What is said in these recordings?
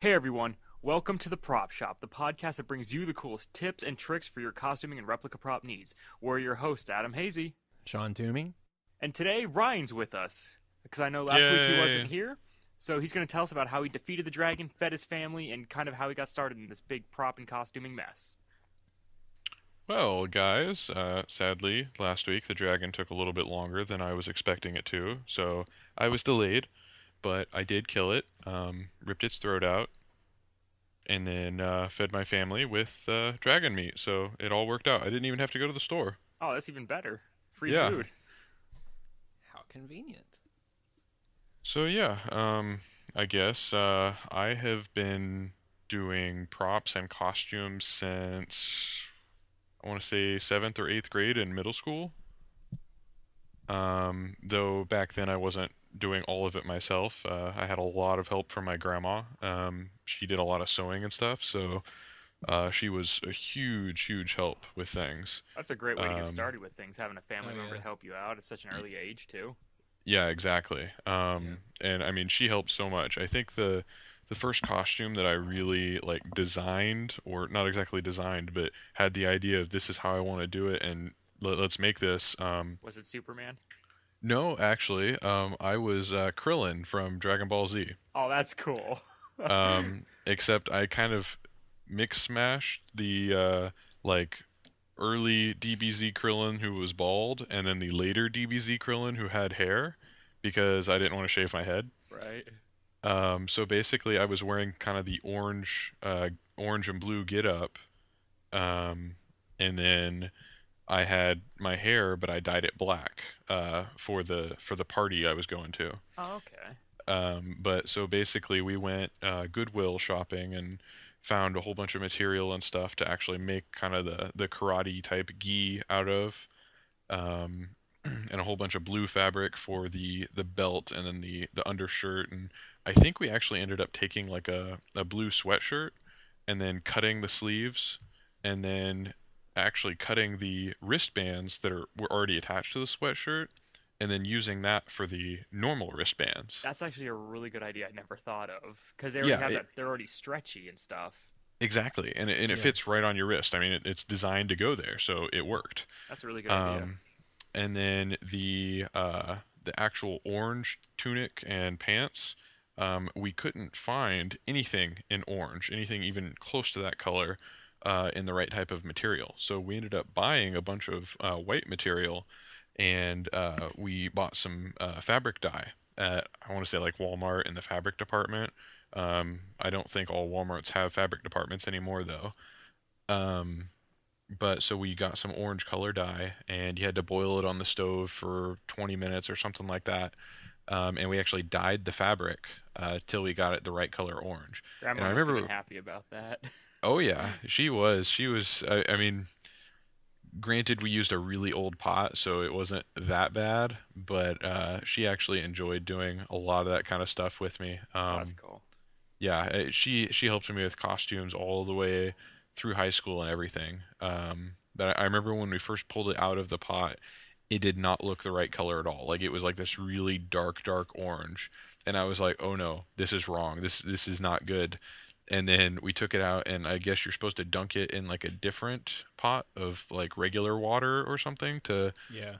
Hey everyone, welcome to the Prop Shop, the podcast that brings you the coolest tips and tricks for your costuming and replica prop needs. We're your hosts, Adam Hazy, Sean Toomey. and today Ryan's with us because I know last week he wasn't Yay. here, so he's going to tell us about how he defeated the dragon, fed his family, and kind of how he got started in this big prop and costuming mess. Well, guys, sadly, last week the dragon took a little bit longer than I was expecting it to, so I was delayed, but I did kill it, ripped its throat out, and then fed my family with dragon meat, so it all worked out. I didn't even have to go to the store. Oh, that's even better. Free Yeah. food. How convenient. So yeah, I guess I have been doing props and costumes since I want to say seventh or eighth grade in middle school. Though back then I wasn't doing all of it myself. I had a lot of help from my grandma. She did a lot of sewing and stuff, so she was a huge, huge help with things. That's a great way to get Um, started with things, having a family Oh, member yeah. to help you out at such an early age, too. yeah, exactly. And I mean, she helped so much. I think the first costume that I really like designed, or not exactly designed, but had the idea of this is how I want to do it, and let's make this. Was it Superman? No, actually, I was Krillin from Dragon Ball Z. Oh, that's cool. Except I kind of mix smashed the like early DBZ Krillin who was bald, and then the later DBZ Krillin who had hair, because I didn't want to shave my head. Right. So basically, I was wearing kind of the orange and blue get up, um, and then I had my hair, but I dyed it black for the party I was going to. Oh, okay. But so basically, we went Goodwill shopping and found a whole bunch of material and stuff to actually make kind of the karate type gi out of, um, and a whole bunch of blue fabric for the belt and then the undershirt. And I think we actually ended up taking like a blue sweatshirt and then cutting the sleeves and then actually cutting the wristbands were already attached to the sweatshirt and then using that for the normal wristbands. That's actually a really good idea I never thought of because they already Yeah, have that. They're already stretchy and stuff. exactly. And it Yeah. fits right on your wrist. I mean, it's designed to go there, so it worked. That's a really good idea. And then the actual orange tunic and pants, we couldn't find anything in orange, anything even close to that color, in the right type of material. So we ended up buying a bunch of white material, and we bought some fabric dye at, I want to say, like Walmart in the fabric department. I don't think all Walmarts have fabric departments anymore though. Um, but so we got some orange color dye, and you had to boil it on the stove for 20 minutes or something like that. And we actually dyed the fabric till we got it the right color orange. And Grandma I must have been remember, happy about that. oh yeah, she was. She was. I mean, granted, we used a really old pot, so it wasn't that bad. But she actually enjoyed doing a lot of that kind of stuff with me. Oh, that's cool. Yeah, she helped me with costumes all the way through high school and everything. But I remember when we first pulled it out of the pot, it did not look the right color at all. Like it was like this really dark, dark orange, and I was like, "Oh no, this is wrong. This is not good." And then we took it out, and I guess you're supposed to dunk it in like a different pot of like regular water or something to Yeah.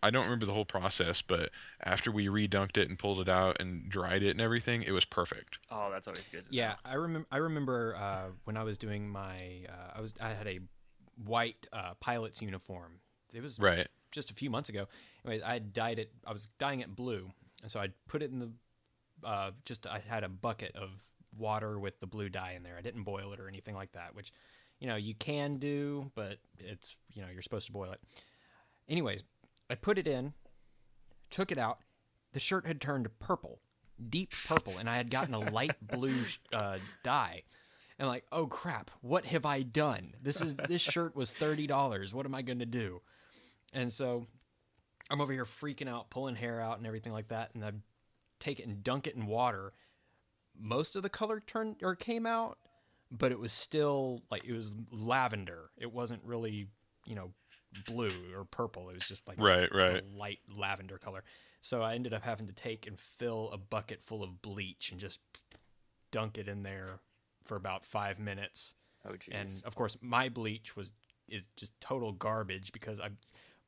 I don't remember the whole process, but after we redunked it and pulled it out and dried it and everything, it was perfect. Oh, that's always good to know. Yeah, I remember when I was doing my I had a white pilot's uniform. It was Right. just a few months ago. Anyway, I dyed it. I was dyeing it blue, and so I put it in the I had a bucket of water with the blue dye in there. I didn't boil it or anything like that, which you can do, but it's you're supposed to boil it. Anyways, I put it in, took it out. The shirt had turned purple, deep purple, and I had gotten a light blue dye. And like, oh crap, what have I done? This shirt was $30. What am I going to do? And so I'm over here freaking out, pulling hair out and everything like that, and I take it and dunk it in water. Most of the color turned or came out, but it was still like it was lavender. It wasn't really, blue or purple. It was just like Right, right. a light lavender color. So I ended up having to take and fill a bucket full of bleach and just dunk it in there for about 5 minutes. Oh, jeez. And of course, my bleach is just total garbage because I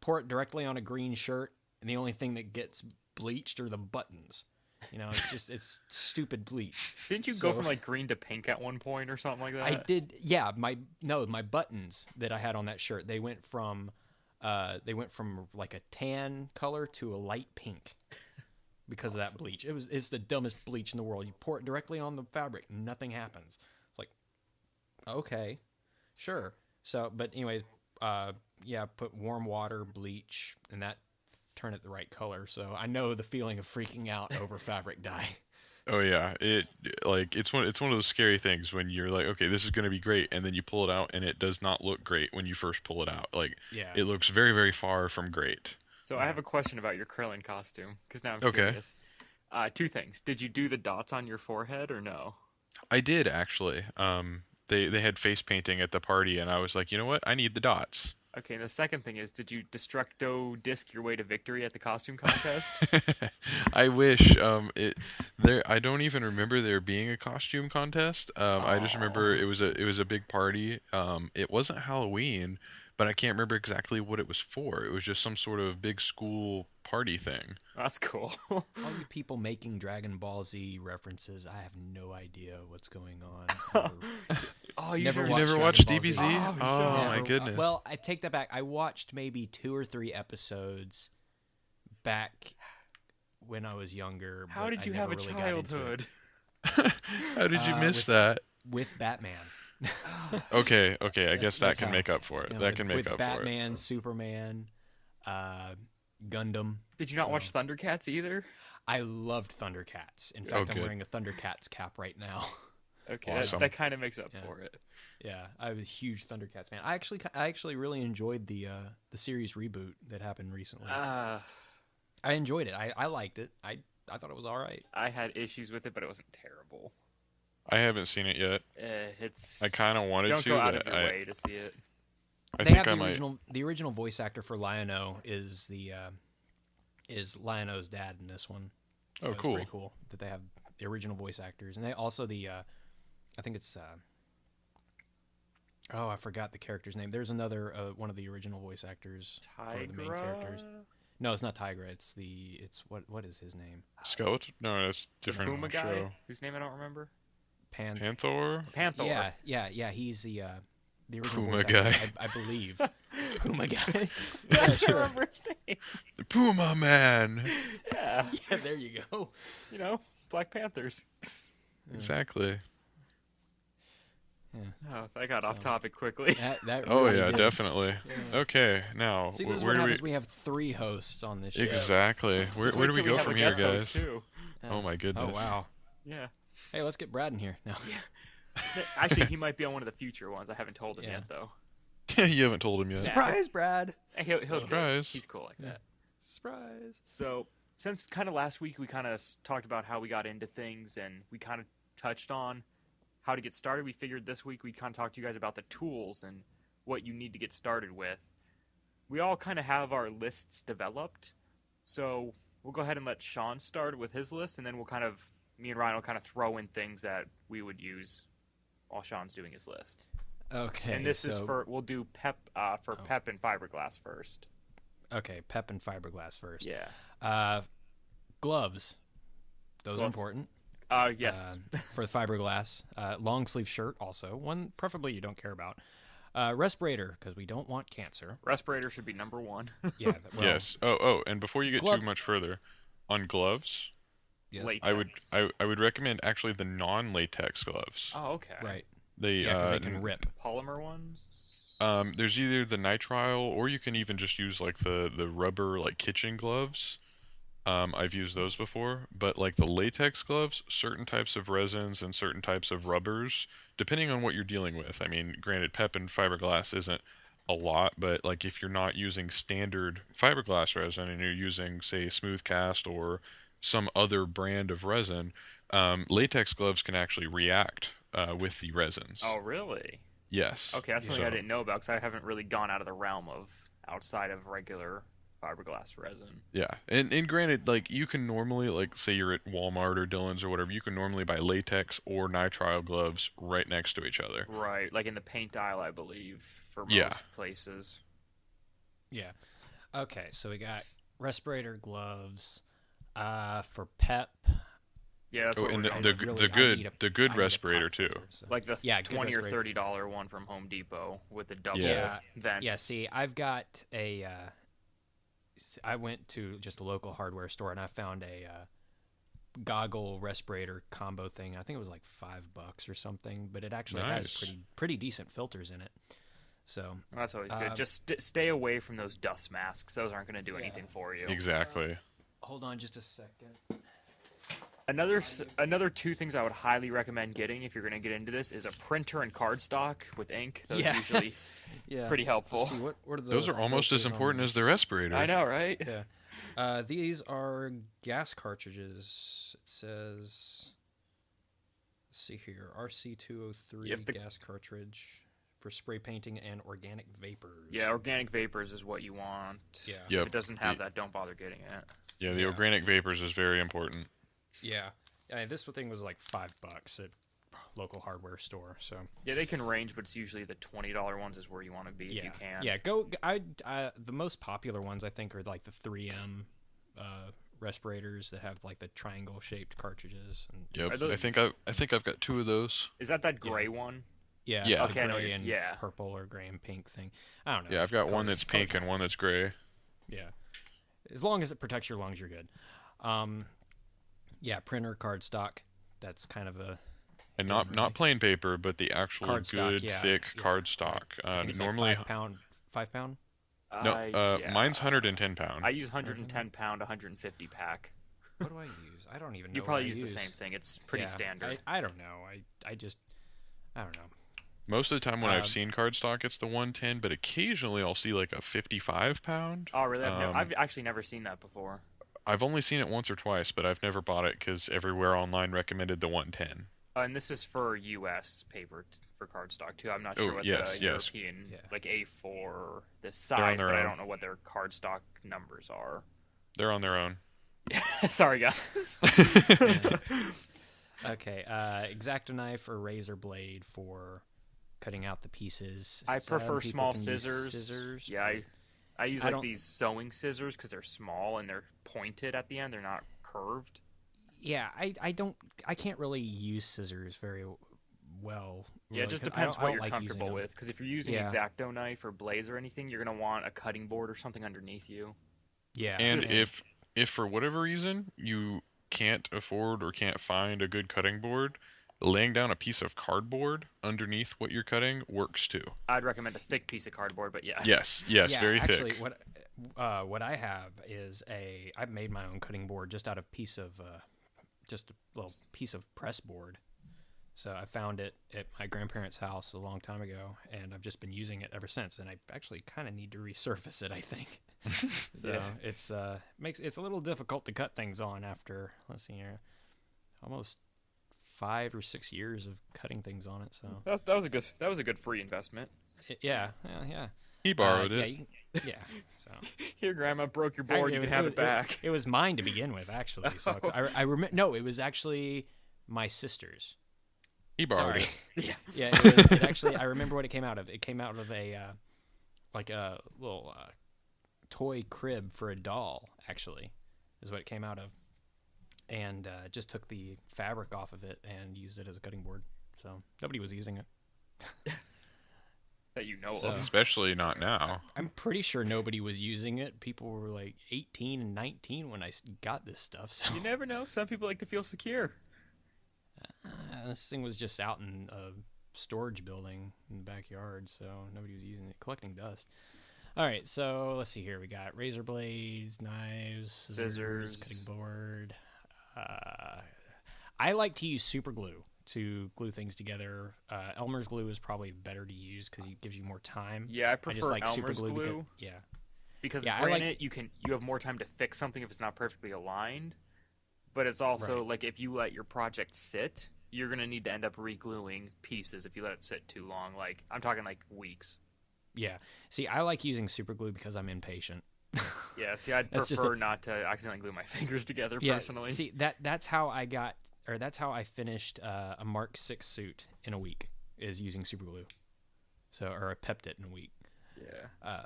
pour it directly on a green shirt, and the only thing that gets bleached are the buttons. It's stupid bleach. Didn't you go from like green to pink at one point or something like that? I did. Yeah, my buttons that I had on that shirt, they went from like a tan color to a light pink because of that bleach. It's the dumbest bleach in the world. You pour it directly on the fabric, nothing happens. It's like, okay, sure. So, but anyways, put warm water, bleach, and that turn it the right color. So I know the feeling of freaking out over fabric dye. Oh yeah, it's one of those scary things when you're like, okay, this is going to be great, and then you pull it out and it does not look great when you first pull it out. Like, it looks very, very far from great. So I have a question about your curling costume because now I'm curious. Two things: did you do the dots on your forehead or no? I did actually. They had face painting at the party, and I was like, you know what? I need the dots. Okay, and the second thing is, did you destructo disc your way to victory at the costume contest? I wish. I don't even remember there being a costume contest. I just remember it was a big party. It wasn't Halloween, but I can't remember exactly what it was for. It was just some sort of big school party thing. That's cool. All you people making Dragon Ball Z references, I have no idea what's going on. You never watched DBZ? Oh my goodness. Well, I take that back. I watched maybe 2 or 3 episodes back when I was younger. How did you have a childhood? How did you miss that? With Batman. Okay. I guess that can make up for it. That can make up for it. Batman, Superman, Gundam. Did you not watch Thundercats either? I loved Thundercats. In fact, I'm wearing a Thundercats cap right now. Okay, awesome. that kind of makes up for it. Yeah, I was a huge Thundercats fan. I actually really enjoyed the series reboot that happened recently. I enjoyed it. I liked it. I thought it was all right. I had issues with it, but it wasn't terrible. I haven't seen it yet. I kind of wanted to. Don't go out of your way to see it. The original voice actor for Lion-O is Lion-O's dad in this one. So cool. It's pretty cool that they have the original voice actors, and they also I think it's I forgot the character's name. There's another one of the original voice actors for the main characters. No, it's not Tigra. It's what is his name? Skeleton? No, that's different. The Puma show. guy, whose name I don't remember. Panther? Yeah. He's the original Puma voice guy. actor, I believe. Puma guy. Yeah, I can't remember his name. The Puma Man. Yeah, there you go. Black Panthers. Exactly. Yeah. Oh, I got off topic quickly. That Oh really yeah, did. definitely. Yeah. Okay, now See, this is where what do happens when we have 3 hosts on this show. Exactly. Where do we go from here, guys? Too. Oh my goodness. Oh wow. Yeah. Hey, let's get Brad in here. No. Actually, he might be on one of the future ones. I haven't told him yet, though. You haven't told him yet. Surprise, Brad. He'll Surprise. He's cool like that. Surprise. So, since kind of last week we kind of talked about how we got into things and we kind of touched on how to get started, we figured this week we'd kind of talk to you guys about the tools and what you need to get started with. We all kind of have our lists developed, so we'll go ahead and let Sean start with his list, and then me and Ryan will kind of throw in things that we would use while Sean's doing his list. Okay. And this is we'll do PEP PEP and fiberglass first. Okay, PEP and fiberglass first. Yeah. Gloves. Those are important. Yes. For the fiberglass. Long sleeve shirt also. One preferably you don't care about. Respirator, because we don't want cancer. Respirator should be number 1. Yeah. Well, yes. Oh, and before you get too much further, on gloves, yes. Latex. I would recommend actually the non-latex gloves. Oh, okay. Right. Because they can rip. Polymer ones? There's either the nitrile, or you can even just use like the rubber like kitchen gloves. I've used those before, but like the latex gloves, certain types of resins and certain types of rubbers, depending on what you're dealing with. I mean, granted, PEP and fiberglass isn't a lot, but like if you're not using standard fiberglass resin and you're using, say, smooth cast or some other brand of resin, latex gloves can actually react with the resins. Oh, really? Yes. Okay, that's something I didn't know about because I haven't really gone out of the realm of outside of regular fiberglass resin. Yeah, and granted, like you can normally, like say you're at Walmart or Dillon's or whatever, you can normally buy latex or nitrile gloves right next to each other. Right, like in the paint aisle, I believe, for Yeah. most places. Yeah. Okay, so we got respirator gloves for PEP. Yeah, that's Oh, what and we're the, going the, with. really- the I good need a- the I good need a respirator pop too. filter, so- Like the Yeah, good $20 or respirator. $30 one from Home Depot with the double Yeah. vents. Yeah, see, I've got a. I went to just a local hardware store and I found a goggle respirator combo thing. I think it was like $5 or something, but it actually has Nice. pretty decent filters in it. So That's always good. Just stay away from those dust masks. Those aren't going to do anything for you. Exactly. hold on just a second. Another two things I would highly recommend getting if you're going to get into this is a printer and cardstock with ink. Those Yeah. are usually Yeah, pretty helpful. Let's see what are the Those are almost as filters on important as the this? respirator. I know, right? Yeah. These are gas cartridges. It says, let's see here, RC203 If the- gas cartridge for spray painting and organic vapors. Yeah, organic vapors is what you want. Yeah. Yep. If it doesn't have that, don't bother getting it. Yeah, the Yeah. organic vapors is very important. Yeah. This thing was like $5 at local hardware store. So Yeah, they can range, but it's usually the $20 ones is where you want to be if you can. Yeah, the most popular ones I think are like the 3M respirators that have like the triangle shaped cartridges. And Yep. Are those- I think I've got 2 of those. Is that gray one? yeah, Yeah. the Okay, I know gray you're- and yeah. purple or gray and pink thing. I don't know. Yeah, I've got one Colors- that's pink colors and one that's gray. Yeah. As long as it protects your lungs, you're good. Yeah, printer, cardstock. That's kind of a And not plain paper, but the actual Cardstock, good yeah, thick yeah. cardstock. I think it's Normally, like 5 pound. no. Yeah. Mine's 110 pound. I use 110 pound, 150 pack. What do I use? I don't even know. You what probably I use the same thing. It's pretty Yeah, standard. I don't know. I don't know. Most of the time when I've Um, seen cardstock, it's the 110, but occasionally I'll see like a 55 pound. Oh, really? I've actually never seen that before. I've only seen it once or twice, but I've never bought it because everywhere online recommended the 110. And this is for U.S. paper for cardstock too. I'm not Oh, sure what yes, the yes. European, Yeah. like A4, this They're on size, their but I own. don't know what their cardstock numbers are. They're on their own. Sorry, guys. Okay, X-Acto knife or razor blade for cutting out the pieces. I Some prefer people small can use scissors. Scissors. Yeah, I use I like don't- these sewing scissors because they're small and they're pointed at the end. They're not curved. Yeah, I can't really use scissors very well. Yeah, really, it just 'cause I depends don't- I what don't you're like using comfortable them. with. Because if you're using Yeah. X-Acto knife or blades or anything, you're gonna want a cutting board or something underneath you. Yeah, And yeah. if for whatever reason you can't afford or can't find a good cutting board, laying down a piece of cardboard underneath what you're cutting works too. I'd recommend a thick piece of cardboard, but yes. Yes, Yeah, very actually, thick. what I have is I've made my own cutting board just out of piece of just a little piece of press board. So I found it at my grandparents' house a long time ago, and I've just been using it ever since. And I actually kind of need to resurface it, I think. So Yeah. it's it's a little difficult to cut things on after, let's see here, almost 5 or 6 years of cutting things on it. So That was a good free investment. yeah. He borrowed Yeah, it. yeah. So Here, Grandma broke your board. You can have it back. It was mine to begin with, actually. So I remember. No, it was actually my sister's. He borrowed Sorry. it. Yeah. It actually. I remember what it came out of. It came out of a like a little toy crib for a doll. Actually, is what it came out of, and just took the fabric off of it and used it as a cutting board. So nobody was using it. That you know So- of. Especially not now. I'm pretty sure nobody was using it. People were like 18 and 19 when I got this stuff. So You never know. Some people like to feel secure. this thing was just out in a storage building in the backyard, so nobody was using it, collecting dust. All right, so let's see here. We got razor blades, knives, scissors, Scissors. cutting board. I like to use super glue to glue things together. Elmer's glue is probably better to use because it gives you more time. Yeah, I prefer just like Elmer's super glue. glue because Yeah, I like- granted, you have more time to fix something if it's not perfectly aligned. But it's also Right. like if you let your project sit, you're gonna need to end up re-gluing pieces if you let it sit too long. Like I'm talking like weeks. Yeah. See, I like using super glue because I'm impatient. Yeah, see, I'd That's just prefer not to accidentally glue my fingers together Yeah, personally. see that's how I finished a Mark 6 suit in a week, is using super glue. So, or I pepped it in a week. Yeah.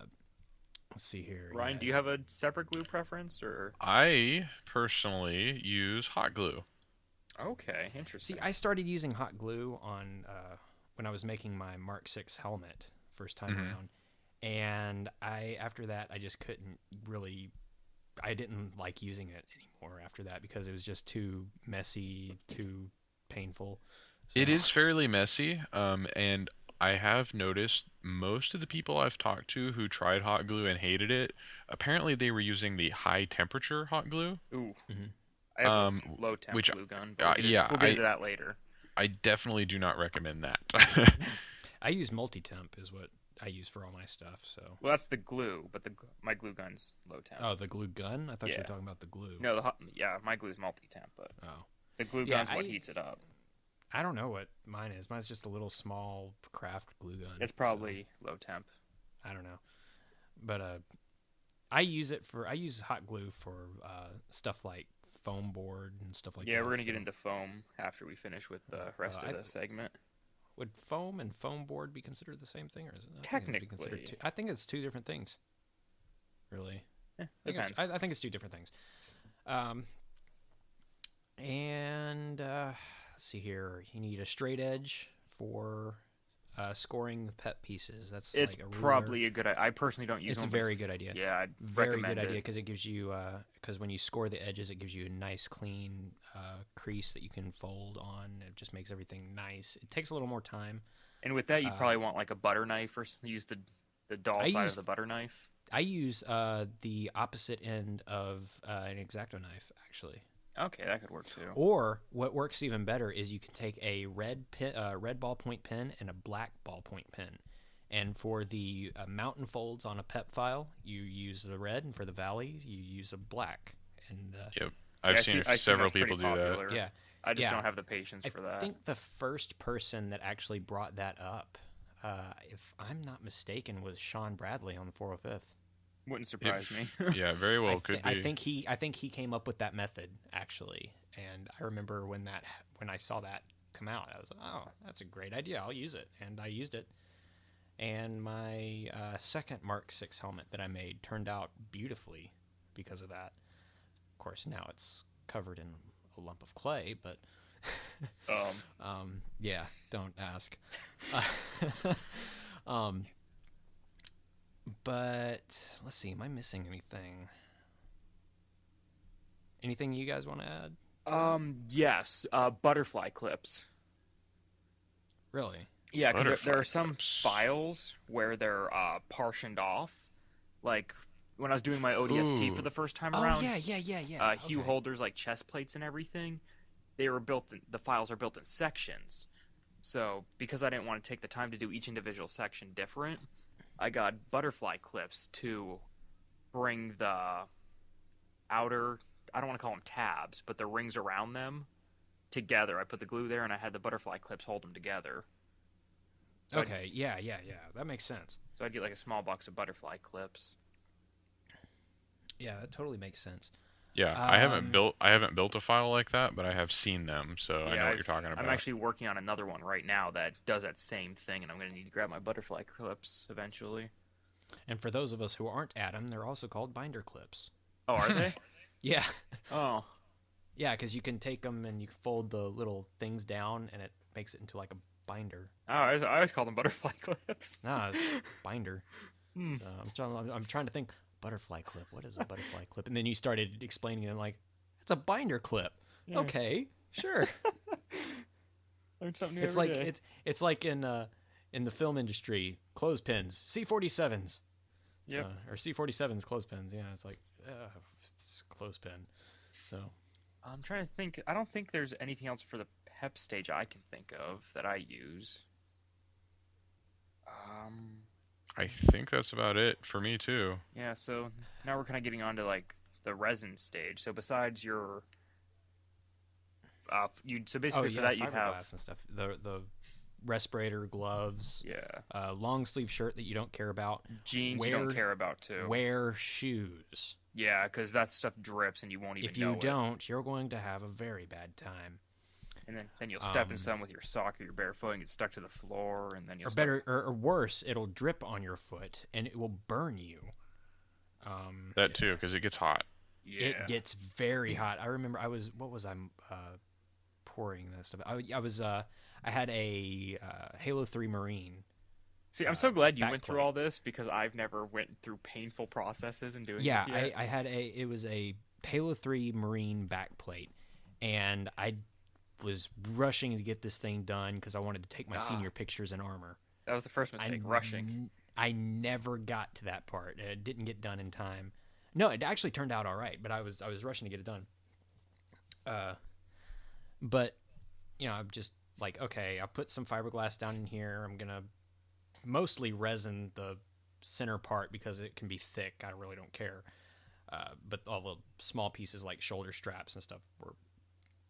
Let's see here. Ryan, yeah. do you have a separate glue preference or? I personally use hot glue. Okay, interesting. See, I started using hot glue on when I was making my Mark 6 helmet first time around, and after that I just couldn't really. I didn't like using it anymore after that because it was just too messy, too painful. So, It is fairly messy, and I have noticed most of the people I've talked to who tried hot glue and hated it, apparently they were using the high temperature hot glue. Ooh, Mhm. I have Um, a low temp which, glue gun. But yeah, we'll get into that later. I definitely do not recommend that. I use multi-temp is what I use for all my stuff. So. Well, that's the glue, but my glue gun's low temp. Oh, the glue gun? I thought you were Yeah. talking about the glue. No, my glue's multi-temp, but Oh. the glue Yeah, gun's what heats it up. I don't know what mine is. Mine's just a little small craft glue gun. It's probably low temp. So, I don't know. But I use hot glue for stuff like foam board and stuff like that. Yeah, we're gonna so get into foam after we finish with the rest of the segment. Would foam and foam board be considered the same thing, or is it? Technically. I think it's two different things. Really? Depends. I think it's two different things. Let's see here. You need a straight edge for scoring the pet pieces. That's It's like a ruler. probably a good. I personally don't use. It's a them. very good idea. Yeah, I'd Very recommend good idea it. because it gives you because when you score the edges, it gives you a nice clean crease that you can fold on. It just makes everything nice. It takes a little more time. And with that, you probably want like a butter knife or use the dull side of the butter knife. I use the opposite end of an X-Acto knife actually. Okay, that could work too. Or what works even better is you can take a red ballpoint pen and a black ballpoint pen. And for the mountain folds on a PEP file, you use the red, and for the valley, you use a black. And Yep, I've seen several people do that. yeah, I just don't have the patience for that. I think the first person that actually brought that up, if I'm not mistaken, was Sean Bradley on the 405th. Wouldn't surprise me. Yeah, very well could be. I think he came up with that method actually, and I remember when I saw that come out, I was like, oh, that's a great idea. I'll use it, and I used it. And my second Mark 6 helmet that I made turned out beautifully because of that. Of course, now it's covered in a lump of clay, but yeah, don't ask. But let's see, am I missing anything? Anything you guys want to add? Yes, butterfly clips. Really? Yeah, because Butterfly there are some clips. files where they're partitioned off. Like when I was doing my ODST Ooh. for the first time around. Yeah. Hue Okay. holders like chest plates and everything. The files are built in sections. So because I didn't want to take the time to do each individual section different, I got butterfly clips to bring the outer, I don't want to call them tabs, but the rings around them together. I put the glue there and I had the butterfly clips hold them together. So Okay, yeah. That makes sense. So I'd get like a small box of butterfly clips. Yeah, that totally makes sense. Yeah, I haven't built a file like that, but I have seen them, so I know what you're talking about. I'm actually working on another one right now that does that same thing, and I'm going to need to grab my butterfly clips eventually. And for those of us who aren't Adam, they're also called binder clips. Oh, are they? Yeah. Oh. Yeah, because you can take them and you can fold the little things down, and it makes it into like a binder. Oh, I always call them butterfly clips. No, it's binder. So I'm trying to think, butterfly clip. What is a butterfly clip? And then you started explaining them like, it's a binder clip. Yeah. Okay, sure. Learn something new It's every like day. it's like in the film industry, clothespins, C-47s. Yep. Or C-47s clothespins. Yeah, it's like it's a clothespin. So I'm trying to think. I don't think there's anything else for the PEP stage I can think of that I use. I think that's about it for me too. Yeah, so now we're kind of getting on to like the resin stage. So besides your, so basically for that you'd have fiberglass and stuff. respirator, gloves, Yeah. long sleeve shirt that you don't care about. Jeans you don't care about too. Wear shoes. Yeah, because that stuff drips and you won't even If you know it. don't, you're going to have a very bad time. And then you'll step in some with your sock or your bare foot and get stuck to the floor, and then you'll or worse, it'll drip on your foot and it will burn you. That too, because it gets hot. Yeah. It gets very hot. I remember I pouring this stuff. I had a Halo 3 Marine. See, I'm so glad you went backplate. through all this because I've never went through painful processes in doing Yeah, this yet. I had it was a Halo 3 Marine backplate, and I was rushing to get this thing done because I wanted to take my senior pictures in armor. That was the first mistake, rushing. I never got to that part. It didn't get done in time. No, it actually turned out all right, but I was rushing to get it done. But I'm just like, okay, I'll put some fiberglass down in here. I'm gonna mostly resin the center part because it can be thick. I really don't care. But all the small pieces like shoulder straps and stuff were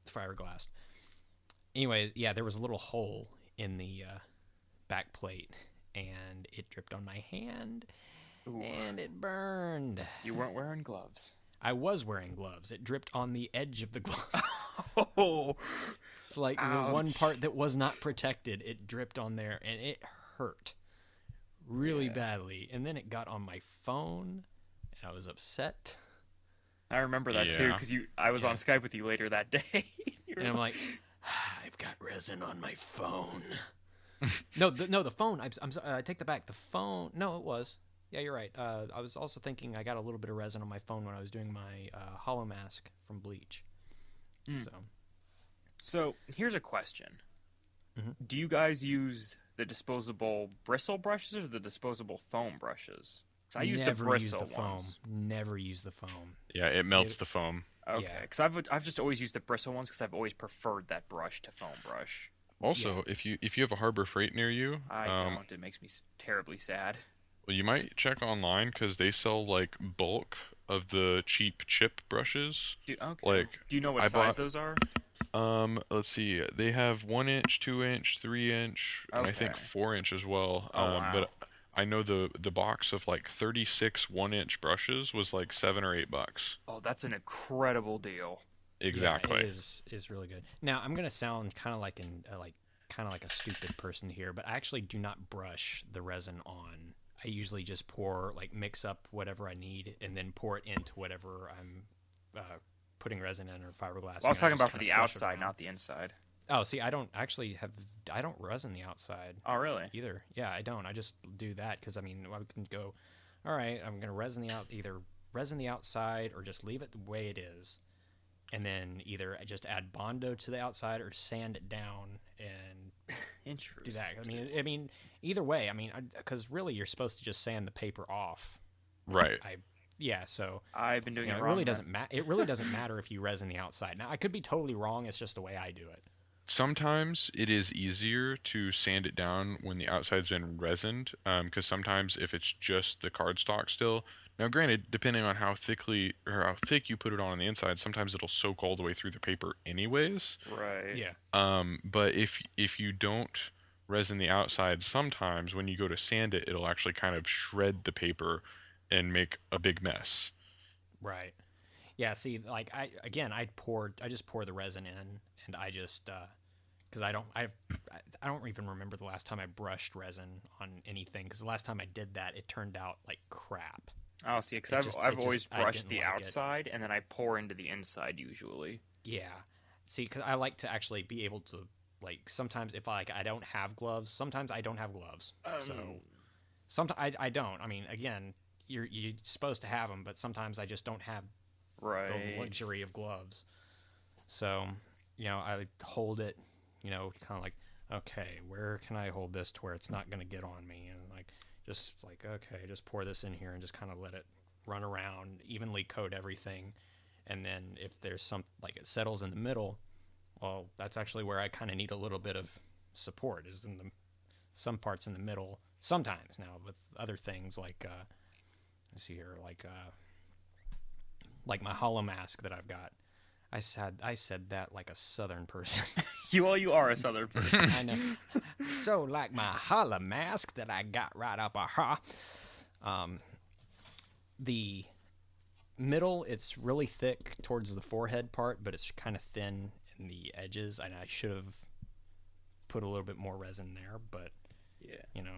fiberglassed. Anyway, yeah, there was a little hole in the back plate, and it dripped on my hand, and it burned. You weren't wearing gloves. I was wearing gloves. It dripped on the edge of the glove. Oh, It's like the one part that was not protected. It dripped on there, and it hurt really badly. And then it got on my phone, and I was upset. I remember that too because I was on Skype with you later that day. And I'm like, I've got resin on my phone. No, the phone. I'm sorry, I take that back. The phone. No, it was. Yeah, you're right. I was also thinking I got a little bit of resin on my phone when I was doing my hollow mask from Bleach. So here's a question: Mm-hmm. Do you guys use the disposable bristle brushes or the disposable foam brushes? 'Cause I use the bristle ones. Never use the foam. Yeah, it melts the foam. Okay, Yeah. because I've just always used the bristle ones because I've always preferred that brush to foam brush. Also, if you have a Harbor Freight near you, I don't. It makes me terribly sad. well, you might check online because they sell like bulk of the cheap chip brushes. Okay. Do you know what size those are? Let's see. They have 1 inch, 2 inch, 3 inch, and I think Okay. 4 inch as well. Wow. But I know the box of like 36 1-inch brushes was like $7 or $8. Oh, that's an incredible deal. Exactly. Yeah, it is really good. Now I'm gonna sound kind of like a stupid person here, but I actually do not brush the resin on. I usually just mix up whatever I need and then pour it into whatever I'm putting resin in or fiberglass. Well, I was talking about for the outside, not the inside. Oh, see, I don't resin the outside. Oh, really? Either. Yeah, I don't. I just do that because I can go, all right, I'm gonna either resin the outside or just leave it the way it is, and then either just add Bondo to the outside or sand it down and Interesting. do that. I mean, either way. Because really, you're supposed to just sand the paper off. Right. So I've been doing it it wrong. really doesn't matter. It really doesn't matter if you resin the outside. Now, I could be totally wrong. It's just the way I do it. Sometimes it is easier to sand it down when the outside's been resined, because sometimes if it's just the cardstock still. Now, granted, depending on how thick you put it on the inside, sometimes it'll soak all the way through the paper, anyways. Right. Yeah. But if you don't resin the outside, sometimes when you go to sand it, it'll actually kind of shred the paper and make a big mess. Right. Yeah. See, like I just pour the resin in, and I just because I don't even remember the last time I brushed resin on anything. Because the last time I did that, it turned out like crap. Oh, see, because I've always brushed the outside and then I pour into the inside usually. Yeah. See, because I like to actually be able to sometimes if I don't have gloves, sometimes I don't have gloves. So sometimes I don't. Again, you're supposed to have them, but sometimes I just don't have the luxury of gloves. So, I hold it, kind of like, okay, where can I hold this to where it's not going to get on me? And okay, just pour this in here and just kind of let it run around, evenly coat everything. And then if there's it settles in the middle, well, that's actually where I kind of need a little bit of support, is in some parts in the middle. Sometimes now with other things let's see here, like my hollow mask that I've got. I said that like a Southern person. You are a Southern person. I know. So like my holla mask that I got right up the middle, it's really thick towards the forehead part, but it's kind of thin in the edges, and I should have put a little bit more resin there, but Yeah.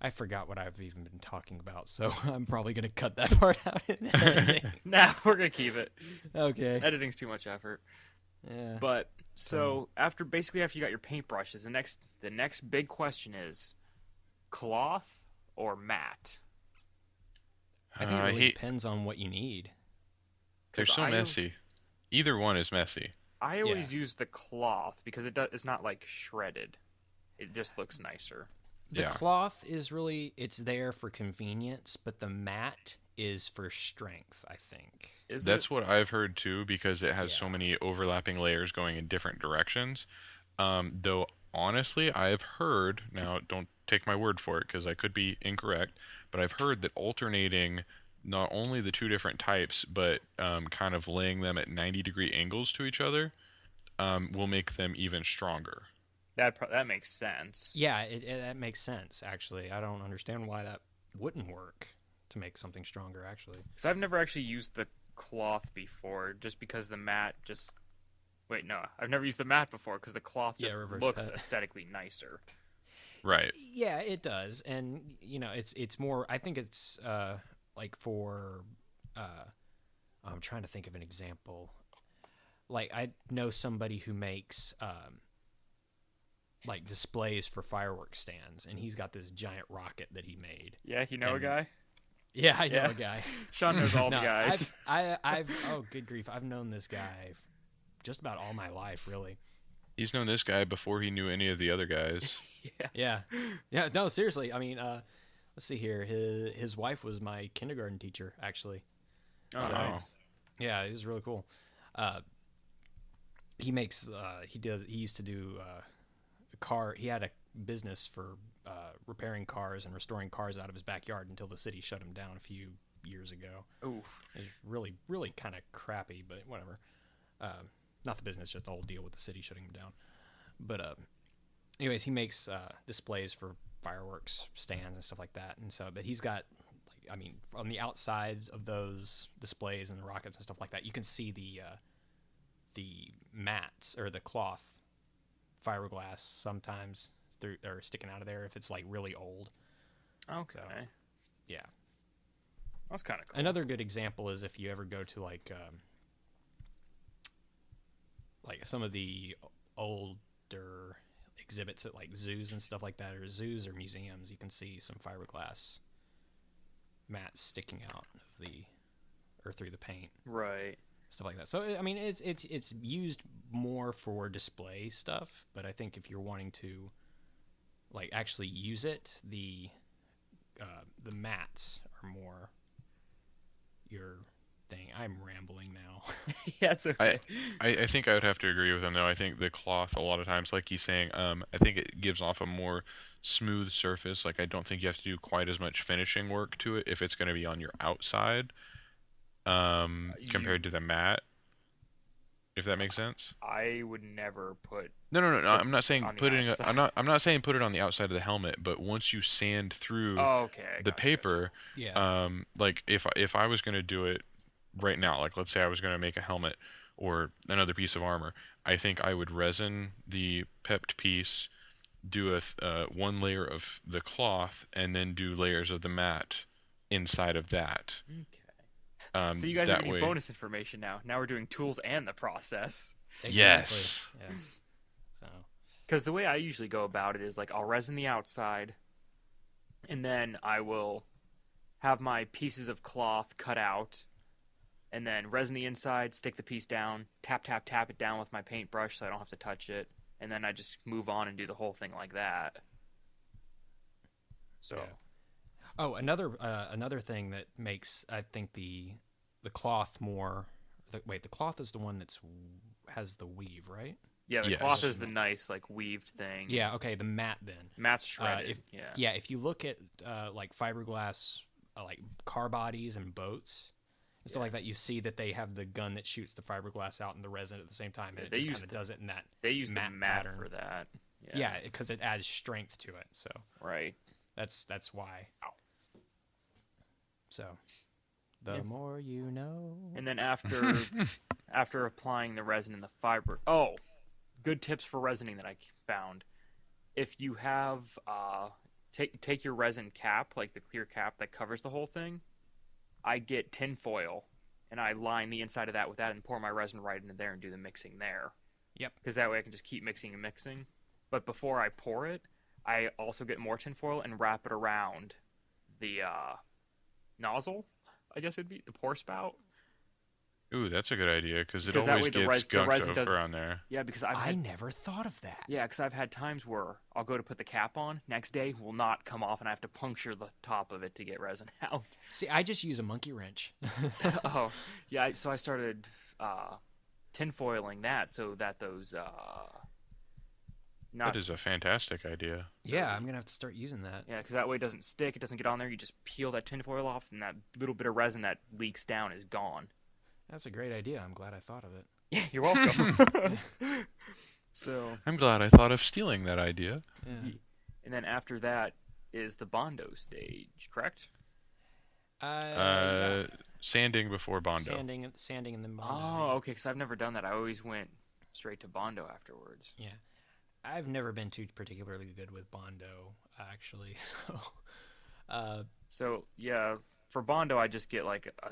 I forgot what I've even been talking about, so I'm probably going to cut that part out in editing. Nah, we're gonna keep it. Okay. Editing's too much effort. Yeah. But so after you got your paintbrushes, the next big question is cloth or matte? I think it really depends on what you need. They're so messy. Either one is messy. I always use the cloth because it's not like shredded. It just looks nicer. The cloth is really, it's there for convenience, but the matte is for strength, I think. That's what I've heard too, because it has so many overlapping layers going in different directions. Though honestly, I've heard, now don't take my word for it because I could be incorrect, but I've heard that alternating not only the two different types, but kind of laying them at 90-degree angles to each other will make them even stronger. That makes sense. Yeah, that makes sense, actually. I don't understand why that wouldn't work to make something stronger, actually. Because I've never actually used the cloth before, just because the matte just... Wait, no. I've never used the matte before, because the cloth just looks aesthetically nicer. Right. Yeah, it does. And, it's more... I think it's, like, for... I'm trying to think of an example. Like, I know somebody who makes... like displays for fireworks stands, and he's got this giant rocket that he made. Yeah, you know a guy? Yeah, I know a guy. Sean knows all the guys. Oh, good grief. I've known this guy just about all my life, really. He's known this guy before he knew any of the other guys. Yeah. No, seriously. I mean, let's see here. His wife was my kindergarten teacher, actually. Oh, nice. Yeah, it was really cool. He makes, he used to do, he had a business for repairing cars and restoring cars out of his backyard until the city shut him down a few years ago. Oof. It was really, really kind of crappy, but whatever. Not the business, just the whole deal with the city shutting him down. But anyways, he makes displays for fireworks stands and stuff like that. And so, but he's got, like, I mean, on the outsides of those displays and the rockets and stuff like that, you can see the mats or the cloth fiberglass sometimes or sticking out of there if it's like really old. Okay. So, yeah. That's kind of cool. Another good example is if you ever go to like some of the older exhibits at like zoos and stuff like that, or zoos or museums, you can see some fiberglass mats sticking out of through the paint. Right. Stuff like that. So I mean, it's used more for display stuff, but I think if you're wanting to like actually use it, the mats are more your thing. I'm rambling now. Yeah, it's okay. I think I would have to agree with him though. I think the cloth a lot of times, like he's saying, I think it gives off a more smooth surface. Like I don't think you have to do quite as much finishing work to it if it's going to be on your outside. Compared to the matte, if that makes sense. I would never put. No. I'm not saying put it. I'm not saying put it on the outside of the helmet. But once you sand through the paper, like if I was gonna do it right now, like let's say I was gonna make a helmet or another piece of armor, I think I would resin the pepped piece, do a one layer of the cloth, and then do layers of the matte inside of that. Okay. So you guys are getting bonus information now. Now we're doing tools and the process. Exactly. Yes. Yeah. So. Because the way I usually go about it is like I'll resin the outside, and then I will have my pieces of cloth cut out, and then resin the inside, stick the piece down, tap it down with my paintbrush so I don't have to touch it, and then I just move on and do the whole thing like that. So. Yeah. Oh, another thing that makes, I think, the cloth more... the cloth is the one that's has the weave, right? Yeah, the cloth is the nice, like, weaved thing. Yeah, okay, the matte then. Matte's shredded, if you look at, like, fiberglass, like, car bodies and boats, stuff like that. You see that they have the gun that shoots the fiberglass out and the resin at the same time, and it just kind of does it in that They use the matte mat pattern. for that. Yeah, because it adds strength to it. So Right. that's why. So, the more you know. And then after applying the resin and the fiber, good tips for resining that I found. If you have take your resin cap, like the clear cap that covers the whole thing, I get tin foil and I line the inside of that with that and pour my resin right into there and do the mixing there. Yep. Because that way I can just keep mixing and mixing. But before I pour it, I also get more tin foil and wrap it around the nozzle, I guess it'd be the pour spout. Ooh, that's a good idea because it Because that always way the gets the gunked resin over doesn't- on there. Yeah, because I never thought of that. Yeah, because I've had times where I'll go to put the cap on, next day will not come off, and I have to puncture the top of it to get resin out. See, I just use a monkey wrench. Oh, yeah. So I started tinfoiling that so that those not That is a fantastic idea. Yeah, I'm going to have to start using that. yeah, because that way it doesn't stick, it doesn't get on there. You just peel that tinfoil off, and that little bit of resin that leaks down is gone. That's a great idea. I'm glad I thought of it. Yeah, you're welcome. So, I'm glad I thought of stealing that idea. Yeah. and then after that is the Bondo stage, correct? Yeah. Sanding before Bondo. Sanding and then Bondo. Oh, okay, because I've never done that. I always went straight to Bondo afterwards. Yeah. I've never been too particularly good with Bondo, actually. So, yeah, for Bondo, I just get like a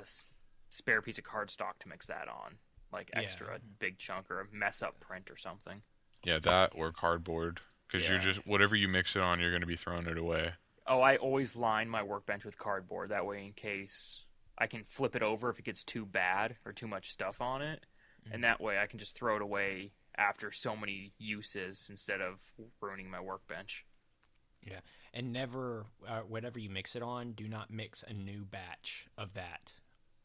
spare piece of cardstock to mix that on. Like extra, a big chunk or a mess up print or something. Yeah, that or cardboard. Because you're Yeah. just, whatever you mix it on, you're going to be throwing it away. Oh, I always line my workbench with cardboard. That way, in case I can flip it over if it gets too bad or too much stuff on it. And that way, I can just throw it away after so many uses instead of ruining my workbench. Yeah. And never, whatever you mix it on, do not mix a new batch of that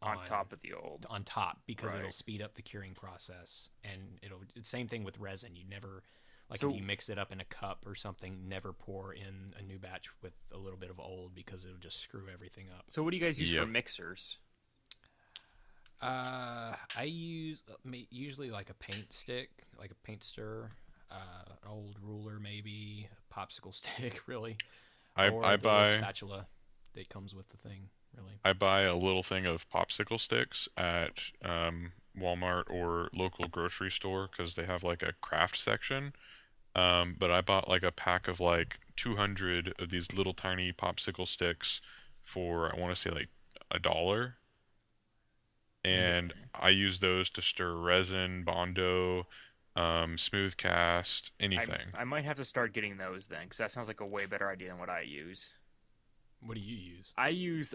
On top of the old. on top, because Right. it'll speed up the curing process. And it's same thing with resin. You never, like So- if you mix it up in a cup or something, never pour in a new batch with a little bit of old, because it'll just screw everything up. So, what do you guys use for Yep. mixers? I use usually like a paint stick, like a paint stirrer, an old ruler, maybe a popsicle stick, really. I Or the little buy spatula that comes with the thing, really. I buy a little thing of popsicle sticks at Walmart or local grocery store because they have like a craft section. But I bought like a pack of like 200 of these little tiny popsicle sticks for, I want to say like $1. And I use those to stir resin, Bondo, smooth cast, anything. I might have to start getting those then, because that sounds like a way better idea than what I use. What do you use? I use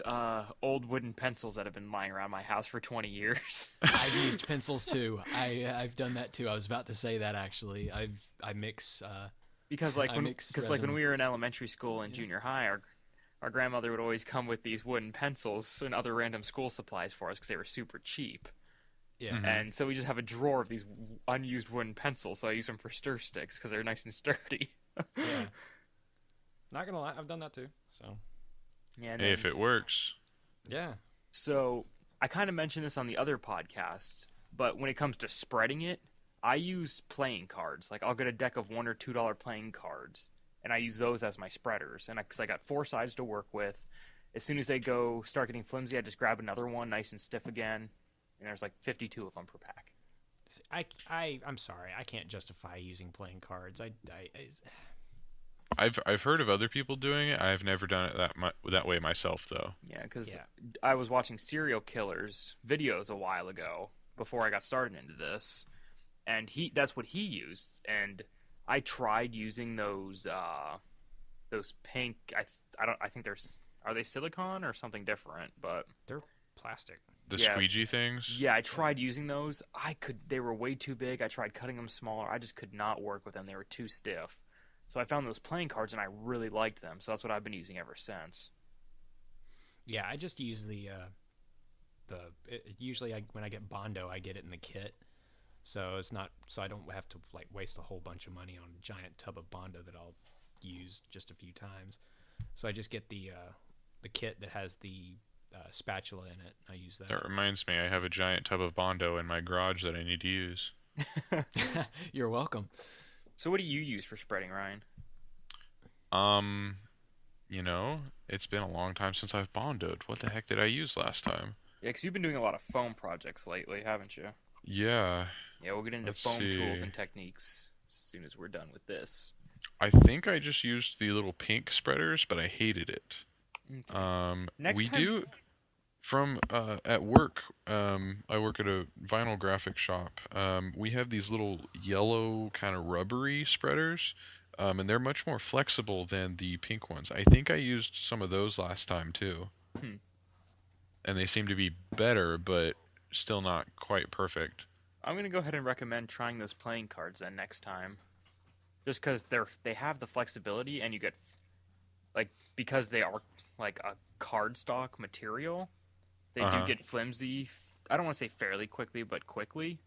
old wooden pencils that have been lying around my house for 20 years. I've used pencils too. I've done that too. I was about to say that actually. I mix. Because like I when mix when resin we were in with- elementary school and junior high, our grandmother would always come with these wooden pencils and other random school supplies for us because they were super cheap. Yeah. Mhm. And so we just have a drawer of these unused wooden pencils. So I use them for stir sticks because they're nice and sturdy. Yeah. Not gonna lie, I've done that too. So Yeah. And Hey, then- if it works. yeah. So I kind of mentioned this on the other podcast, but when it comes to spreading it, I use playing cards. Like I'll get a deck of $1 or $2 playing cards, and I use those as my spreaders. And because I got 4 sides to work with, as soon as they start getting flimsy, I just grab another one, nice and stiff again. And there's like 52 of them per pack. See, I'm sorry, I can't justify using playing cards. I've heard of other people doing it. I've never done it that way myself though. Yeah, because Yeah. I was watching serial killers videos a while ago before I got started into this, and that's what he used. And I tried using those pink. I think are they silicone or something different? But They're plastic. The Yeah. squeegee things. yeah, I tried using those. They were way too big. I tried cutting them smaller. I just could not work with them. They were too stiff. So I found those playing cards and I really liked them. So that's what I've been using ever since. Yeah, I just use usually when I get Bondo, I get it in the kit. So it's not, so I don't have to like waste a whole bunch of money on a giant tub of Bondo that I'll use just a few times. So I just get the kit that has the spatula in it. I use that. That reminds me, I have a giant tub of Bondo in my garage that I need to use. You're welcome. So what do you use for spreading, Ryan? Um, it's been a long time since I've Bondoed. What the heck did I use last time? Yeah, because you've been doing a lot of foam projects lately, haven't you? Yeah, Yeah, we'll get into let's foam see. tools and techniques as soon as we're done with this. I think I just used the little pink spreaders, but I hated it. Okay. Next We time, do from at work. I work at a vinyl graphic shop. We have these little yellow kind of rubbery spreaders, and they're much more flexible than the pink ones. I think I used some of those last time too, Hmm. and they seem to be better, but still not quite perfect. I'm gonna go ahead and recommend trying those playing cards then next time, just because they have the flexibility and you get like because they are like a cardstock material, they do Uh-huh. get flimsy. I don't want to say fairly quickly, but quickly.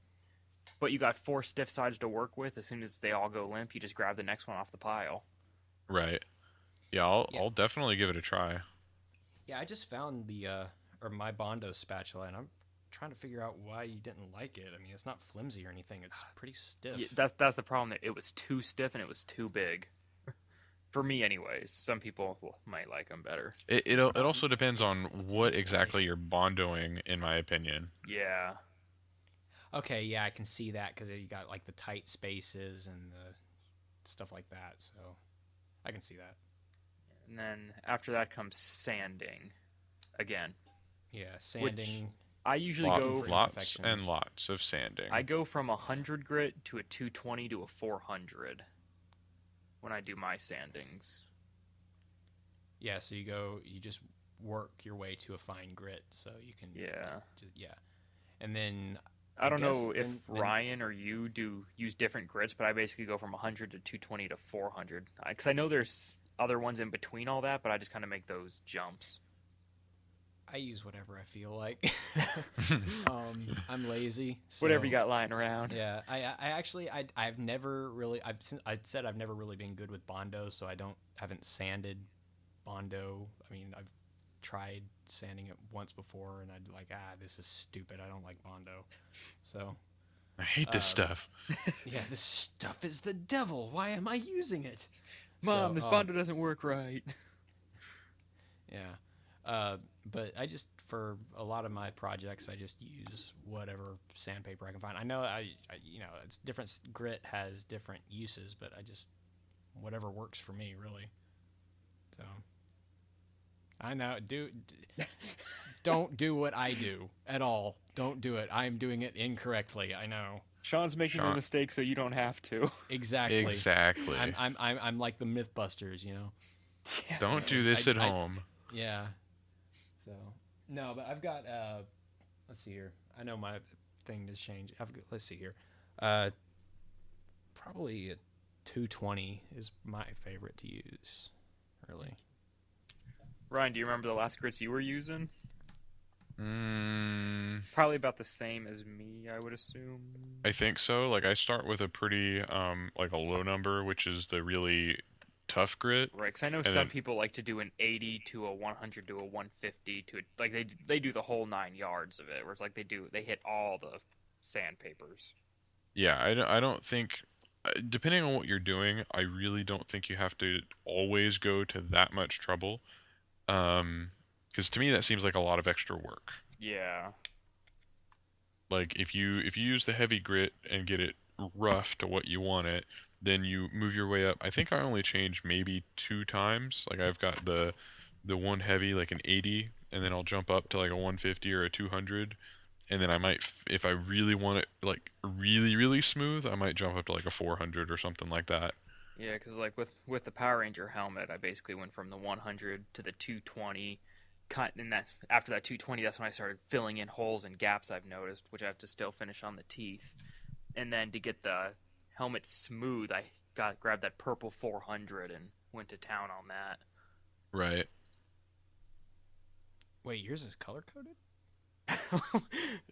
But you got 4 stiff sides to work with. As soon as they all go limp, you just grab the next one off the pile. Right. Yeah, I'll definitely give it a try. Yeah, I just found my Bondo spatula, and I'm trying to figure out why you didn't like it. I mean, it's not flimsy or anything. It's pretty stiff. Yeah, that's the problem. That it was too stiff and it was too big. For me, anyways. Some people might like them better. It also depends on it's what easy. exactly you're bondoing, in my opinion. Yeah. Okay, yeah, I can see that because you got like the tight spaces and the stuff like that. So I can see that. And then after that comes sanding. Again. Yeah, sanding. I usually Lot, go for lots imperfections. and lots of sanding. I go from 100 grit to a 220 to a 400 when I do my sandings. Yeah, so you just work your way to a fine grit, so you can. Yeah. And then I don't guess know if then- Ryan or you do use different grits, but I basically go from 100 to 220 to 400. Because I know there's other ones in between all that, but I just kind of make those jumps. I use whatever I feel like. I'm lazy. Whatever you so- got lying around. Yeah, I actually I've never really I said I've never really been good with Bondo, so haven't sanded Bondo. I mean, I've tried sanding it once before, and I'd like this is stupid. I don't like Bondo. So I hate this stuff. yeah, this stuff is the devil. Why am I using it? Mom, So, this Bondo doesn't work right. Yeah. But I just, for a lot of my projects, I just use whatever sandpaper I can find. I know it's different. Grit has different uses, but I just, whatever works for me, really. So, I know, don't do what I do at all. Don't do it. I'm doing it incorrectly. I know. Sean's making the mistake so you don't have to. Exactly. Exactly. I'm like the Mythbusters, you know. Don't do this at home. Yeah. So no, but I've got let's see here. I know my thing has changed. Let's see here. Probably a 220 is my favorite to use. Really. Ryan, do you remember the last grits you were using? Mm, Probably about the same as me, I would assume. I think so. Like I start with a pretty like a low number, which is the really tough grit. Right, because I know And some then- people like to do an 80 to a 100 to a 150 to like they do the whole 9 yards of it, where it's like they hit all the sandpapers. Yeah, I don't think, depending on what you're doing, I really don't think you have to always go to that much trouble. Because to me that seems like a lot of extra work. Yeah. Like if you use the heavy grit and get it rough to what you want it, then you move your way up. I think I only changed maybe 2 times. Like I've got the one heavy, like an 80, and then I'll jump up to like a 150 or a 200, and then I might, if I really want it like really really smooth, I might jump up to like a 400 or something like that. Yeah, because like with the Power Ranger helmet, I basically went from the 100 to the 220. And that after that 220, that's when I started filling in holes and gaps I've noticed, which I have to still finish on the teeth. And then to get the helmet smooth, I grabbed that purple 400 and went to town on that. Right. Wait, yours is color coded?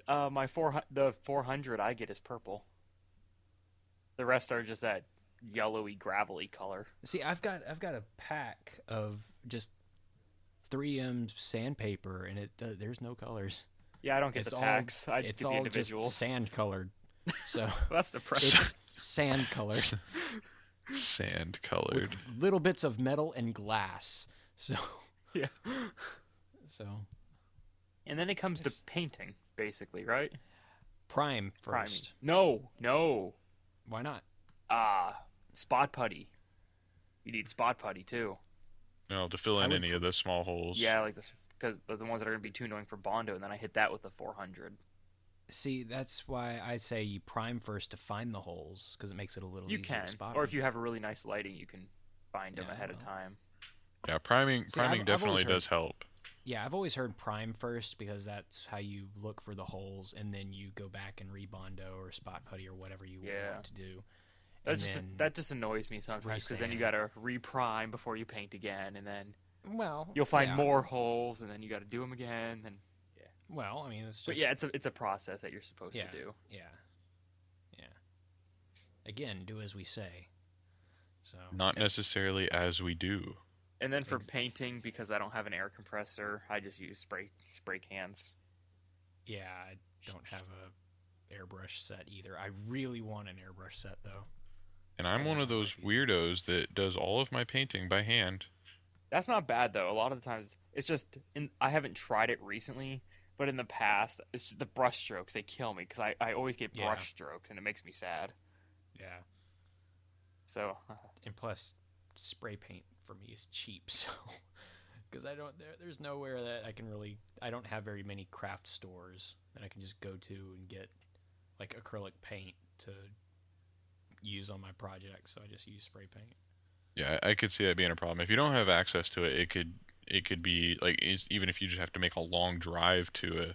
The 400 I get is purple. The rest are just that yellowy gravelly color. See, I've got a pack of just 3M sandpaper, and there's no colors. Yeah, I don't get It's the all packs. I it's get the all just individuals. sand colored. So Well, that's depressing. it's sand colored Sand colored. with little bits of metal and glass. So Yeah. so And then it comes to painting, basically, right? prime Priming. first. No. Why not? Spot putty. You need spot putty too. To fill I in would any of the small holes. Yeah, like this, because they're the ones that are going to be too annoying for Bondo, and then I hit that with the 400. See, that's why I say you prime first to find the holes, because it makes it a little You easier can, to spot. or if you have a really nice lighting, you can find them ahead of well. time. Yeah, priming See, I've always definitely heard- does help. Yeah, I've always heard prime first because that's how you look for the holes, and then you go back and rebondo or spot putty or whatever you want to do. That just annoys me sometimes, because then you got to reprime before you paint again, and then you'll find more holes, and then you got to do them again. And Well, I mean, it's just. but yeah, it's a process that you're supposed to do. Yeah. Again, do as we say. So. Not necessarily as we do. And then for painting, because I don't have an air compressor, I just use spray cans. Yeah, I don't have a airbrush set either. I really want an airbrush set though. And I'm one of those weirdos that does all of my painting by hand. That's not bad though. A lot of the times, it's just I haven't tried it recently, but in the past, it's just the brush strokes. They kill me because I always get brush strokes, and it makes me sad. Yeah. So. And plus, spray paint for me is cheap, so because there's nowhere that I don't have very many craft stores that I can just go to and get like acrylic paint to use on my projects, so I just use spray paint. Yeah, I could see that being a problem. If you don't have access to it, it could be like even if you just have to make a long drive to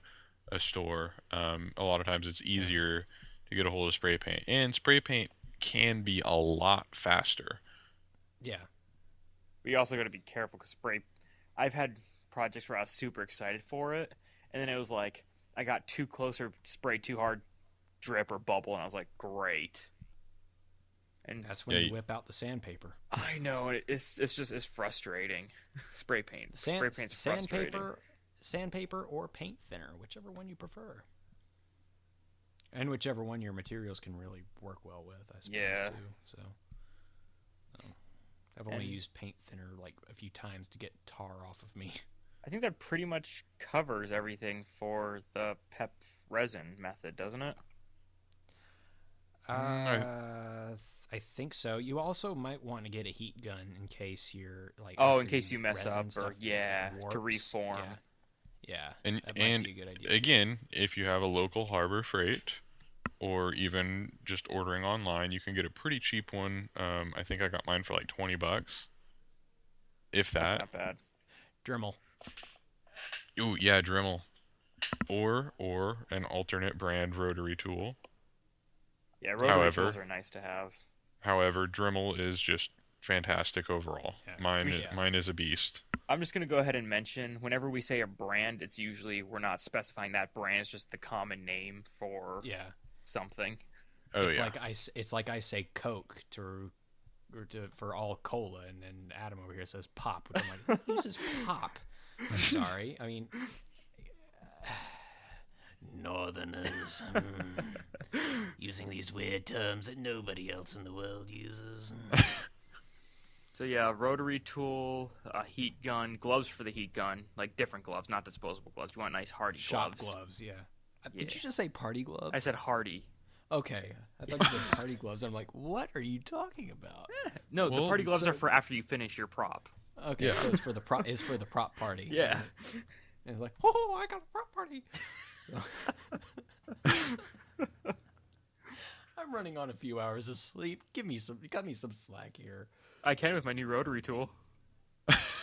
a store. A lot of times it's easier to get a hold of spray paint, and spray paint can be a lot faster. Yeah. But you also got to be careful because I've had projects where I was super excited for it, and then it was like I got too close or sprayed too hard, drip or bubble, and I was like, great. And that's when you whip out the sandpaper. I know it's frustrating. Spray paint. Spray paint's frustrating. Sandpaper or paint thinner, whichever one you prefer. And whichever one your materials can really work well with, I suppose, too. So, I've only used paint thinner like a few times to get tar off of me. I think that pretty much covers everything for the PEP resin method, doesn't it? I think so. You also might want to get a heat gun in case you're like. Oh, in case you mess up, or warps. to reform. Yeah. And be a good idea again, if you have a local Harbor Freight, or even just ordering online, you can get a pretty cheap one. I think I got mine for like $20, if that. That's not bad. Dremel. Ooh, yeah, Dremel. Or an alternate brand rotary tool. Yeah, rotary tools are nice to have. However, Dremel is just fantastic overall. Yeah. Mine is a beast. I'm just going to go ahead and mention, whenever we say a brand, it's usually, we're not specifying that brand, it's just the common name for something. It's like I say Coke for all cola, and then Adam over here says pop, which I'm like, who uses pop? I'm sorry. I mean, Northerners using these weird terms that nobody else in the world uses. So yeah, rotary tool, a heat gun, gloves for the heat gun, like different gloves, not disposable gloves. You want nice hardy shop gloves. gloves, yeah. Did you just say party gloves? I said hardy. Okay, I thought you said party gloves. I'm like, what are you talking about? No, the party gloves are for after you finish your prop. Okay, so it's for the prop. It's for the prop party. Yeah. And it's like, oh, I got a prop party. I'm running on a few hours of sleep. Cut me some slack here. I can with my new rotary tool.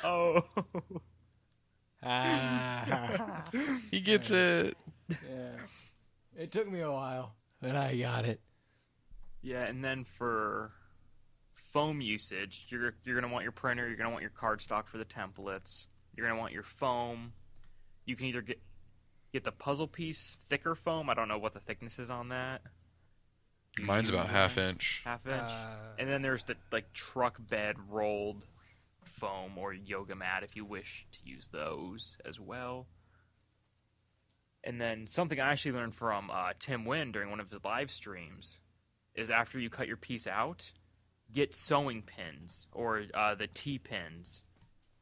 Oh. He gets it. Yeah. It took me a while, but I got it. Yeah, and then for foam usage, you're gonna want your printer, you're gonna want your cardstock for the templates, you're gonna want your foam. You can either get the puzzle piece thicker foam. I don't know what the thickness is on that. Mine's about half inch. And then there's the like truck bed rolled foam or yoga mat if you wish to use those as well. And then something I actually learned from Tim Wynn during one of his live streams is after you cut your piece out, get sewing pins or the T-pins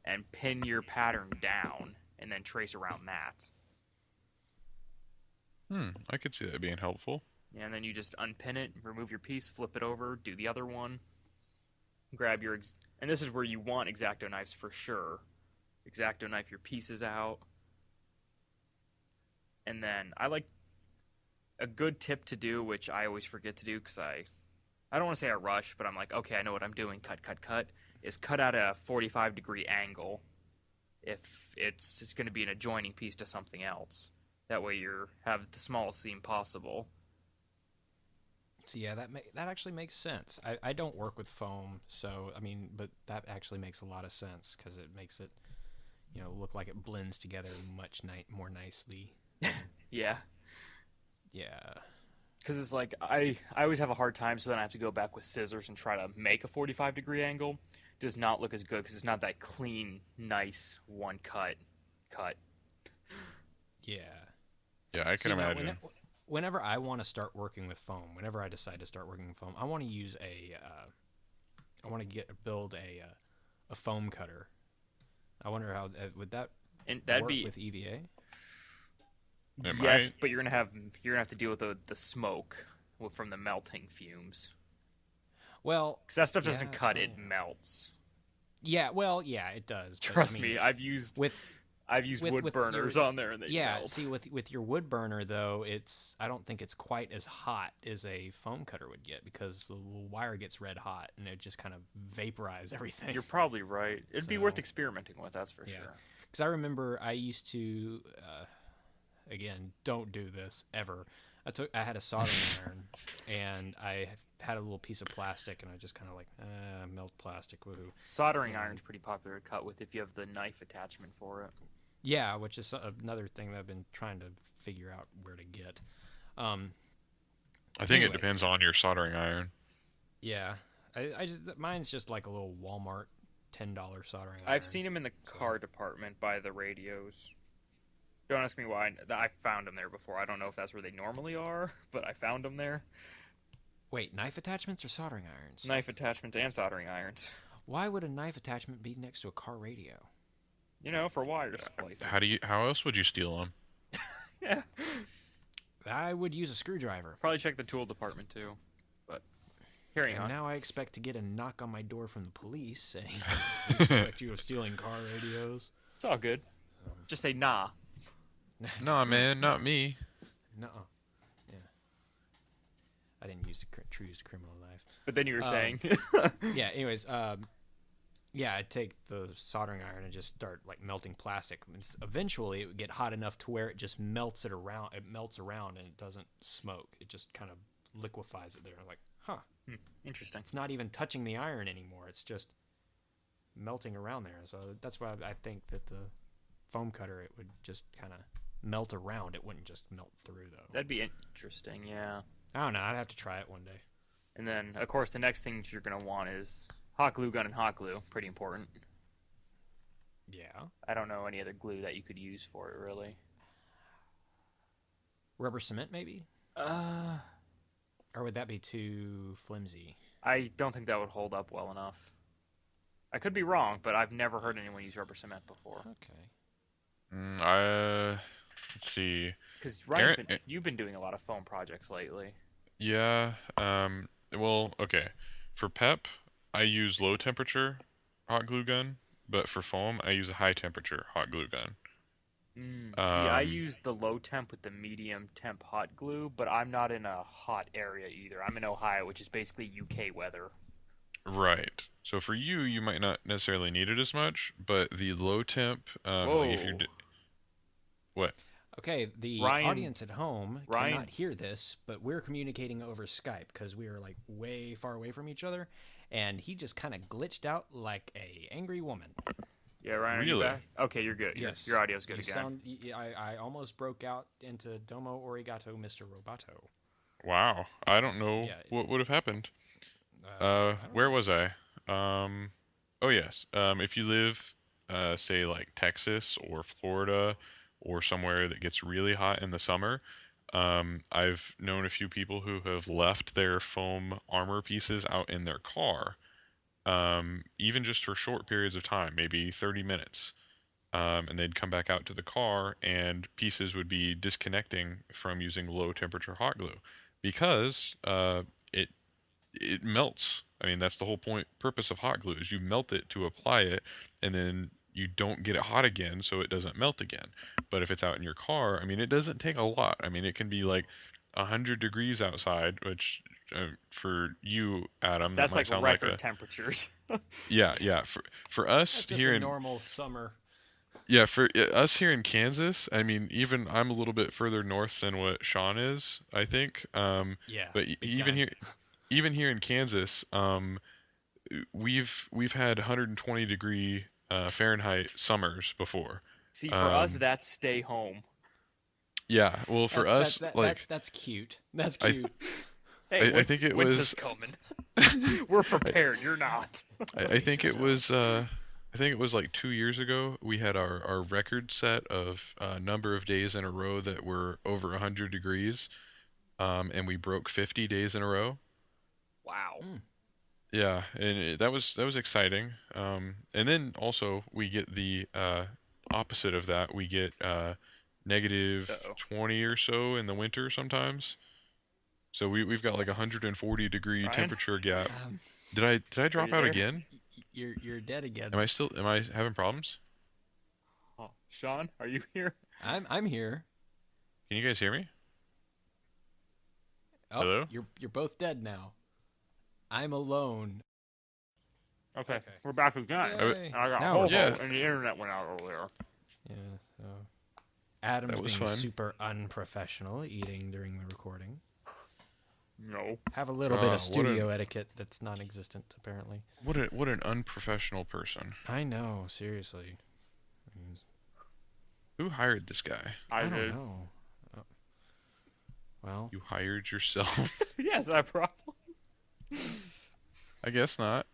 and pin your pattern down and then trace around that. I could see that being helpful. Yeah, and then you just unpin it, remove your piece, flip it over, do the other one. Grab your... and this is where you want X-Acto knives for sure. X-Acto knife your pieces out. And then I like a good tip to do, which I always forget to do because I don't want to say I rush, but I'm like, okay, I know what I'm doing. Cut, is cut at a 45-degree angle if it's going to be an adjoining piece to something else. That way you have the smallest seam possible. So yeah, that actually makes sense. I don't work with foam, so I mean, but that actually makes a lot of sense because it makes it, look like it blends together much more nicely. Yeah. Yeah. Because it's like, I always have a hard time, so then I have to go back with scissors and try to make a 45-degree angle. Does not look as good because it's not that clean, nice one cut. Yeah. Yeah, I can imagine. Whenever I want to start working with foam, whenever I decide to start working with foam, I want to use build a foam cutter. I wonder how would that work with EVA? It Yes, might. but you're gonna have to deal with the smoke from the melting fumes. Well, Because that stuff doesn't cut; it melts. Yeah, well, yeah, it does. Trust me, I've used wood burners on there, and they melt. See, with your wood burner though, I don't think it's quite as hot as a foam cutter would get because the wire gets red hot and it just kind of vaporizes everything. You're probably right. It'd be worth experimenting with, that's for sure. Because I remember I used to, again, don't do this ever. I had a soldering iron and I had a little piece of plastic and I just kind of like melt plastic. Woohoo! Soldering iron's pretty popular to cut with if you have the knife attachment for it. Yeah, which is another thing that I've been trying to figure out where to get. I think it depends on your soldering iron. Yeah, mine's just like a little Walmart $10 soldering iron. I've seen them in the car department by the radios. Don't ask me why. I found them there before. I don't know if that's where they normally are, but I found them there. Wait, knife attachments or soldering irons? Knife attachments and soldering irons. Why would a knife attachment be next to a car radio? For wire splicing. How else would you steal them? Yeah. I would use a screwdriver. Probably check the tool department too. But carrying on. Now I expect to get a knock on my door from the police saying, "We suspect you of stealing car radios." It's all good. Just say nah. Nah, man, not me. Nuh-uh. Yeah. I didn't use a criminal knife. But then you were saying. Yeah. Anyways, yeah, I'd take the soldering iron and just start like melting plastic. And eventually, it would get hot enough to where it just melts around, and it doesn't smoke. It just kind of liquefies it there. I'm like, huh. Interesting. It's not even touching the iron anymore. It's just melting around there. So that's why I think that the foam cutter, it would just kind of melt around. It wouldn't just melt through, though. That'd be interesting, yeah. I don't know. I'd have to try it one day. And then, of course, the next things you're going to want is hot glue gun and hot glue. Pretty important. Yeah. I don't know any other glue that you could use for it, really. Rubber cement, maybe? Or would that be too flimsy? I don't think that would hold up well enough. I could be wrong, but I've never heard anyone use rubber cement before. Okay. Let's see. Because Ryan, you've been doing a lot of foam projects lately. Yeah. Well, okay. For PEP, I use low temperature hot glue gun, but for foam, I use a high temperature hot glue gun. See, I use the low temp with the medium temp hot glue, but I'm not in a hot area either. I'm in Ohio, which is basically UK weather. Right. So for you, you might not necessarily need it as much, but the low temp, like if you're what? Okay, the audience at home cannot hear this, but we're communicating over Skype because we are like way far away from each other, and he just kind of glitched out like a angry woman. Yeah, Ryan, are you back? Okay, you're good. Yes. Your audio's good again. I almost broke out into Domo Origato, Mr. Roboto. Wow. I don't know what would have happened. Where was I? Oh yes. If you live, say like Texas or Florida or somewhere that gets really hot in the summer, I've known a few people who have left their foam armor pieces out in their car, even just for short periods of time, maybe 30 minutes. And they'd come back out to the car, and pieces would be disconnecting from using low temperature hot glue because it melts. I mean, that's the whole purpose of hot glue is you melt it to apply it, and then you don't get it hot again, so it doesn't melt again. But if it's out in your car, I mean, it doesn't take a lot. I mean, it can be like 100 degrees outside, which for you, Adam, that That's might like sound like record a temperatures. yeah. For us That's just here a in normal summer. yeah, for us here in Kansas, I mean, even I'm a little bit further north than what Sean is, I think. Yeah, But big time. even here in Kansas, we've had 120-degree Fahrenheit summers before. See, for us, Um, that's stay home. yeah, well, for us, like That's cute. That's I cute. Hey, I think it winter's was coming. We're prepared. You're not. I think it was I think it was like 2 years ago we had our record set of number of days in a row that were over 100 degrees, and we broke 50 days in a row. Wow. Yeah, and that was exciting. And then also we get the opposite of that. We get negative Uh-oh. 20 or so in the winter sometimes. So we've got like a 140-degree Ryan? temperature gap. Um, Did I Are you drop out there? again? you're dead again. Am I having problems? Oh, Sean, are you here? I'm here. Can you guys hear me? Oh, Hello? you're both dead now. I'm alone. Okay, Okay. we're back again. Yay. I got Now ho we're Yeah. and the internet went out earlier. Yeah. So Adam's That was being fun. super unprofessional, eating during the recording. No. Have a little bit what of a- studio etiquette that's non-existent apparently. What an unprofessional person. I know, seriously. Who hired this guy? I don't did. know. Well, You hired yourself? Yes, I probably. I guess not.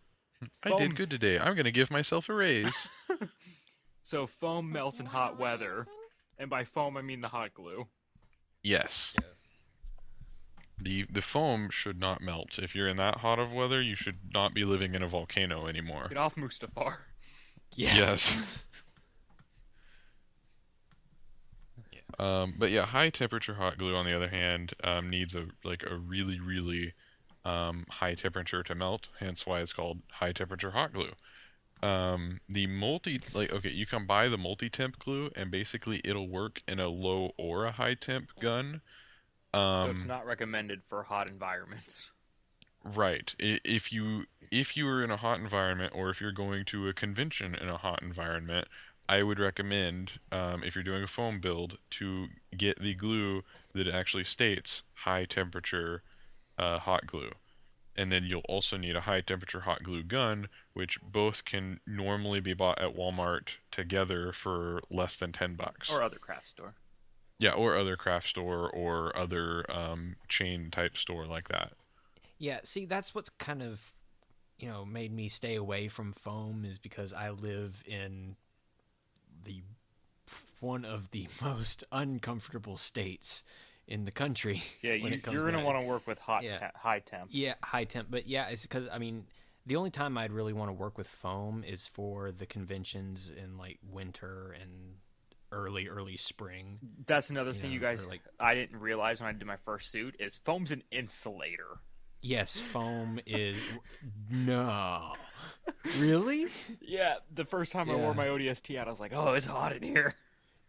I Foam. did good today. I'm gonna give myself a raise. So foam melts in hot weather, and by foam I mean the hot glue. Yes. The foam should not melt. If you're in that hot of weather, you should not be living in a volcano anymore. Get off Mustafar. yeah. Yes. But yeah, high temperature hot glue on the other hand needs a really high temperature to melt. Hence why it's called high temperature hot glue. The okay, you can buy the multi-temp glue and basically it'll work in a low or a high temp gun. So it's not recommended for hot environments. Right. If you are in a hot environment or if you're going to a convention in a hot environment, I would recommend if you're doing a foam build to get the glue that actually states high temperature hot glue. And then you'll also need a high temperature hot glue gun, which both can normally be bought at Walmart together for less than $10. Or other craft store. Yeah, or other craft store or other chain type store like that. Yeah, see, that's what's kind of, made me stay away from foam is because I live in one of the most uncomfortable states in the country. Yeah, when it comes you're to gonna that. want to work with Yeah. high temp. Yeah, high temp, but yeah, it's because the only time I'd really want to work with foam is for the conventions in like winter and early spring. That's another thing you guys or, like- I didn't realize when I did my first suit is foam's an insulator. Yes, foam is no, really. Yeah, the first time I Yeah. wore my ODST out, I was like, "Oh, it's hot in here."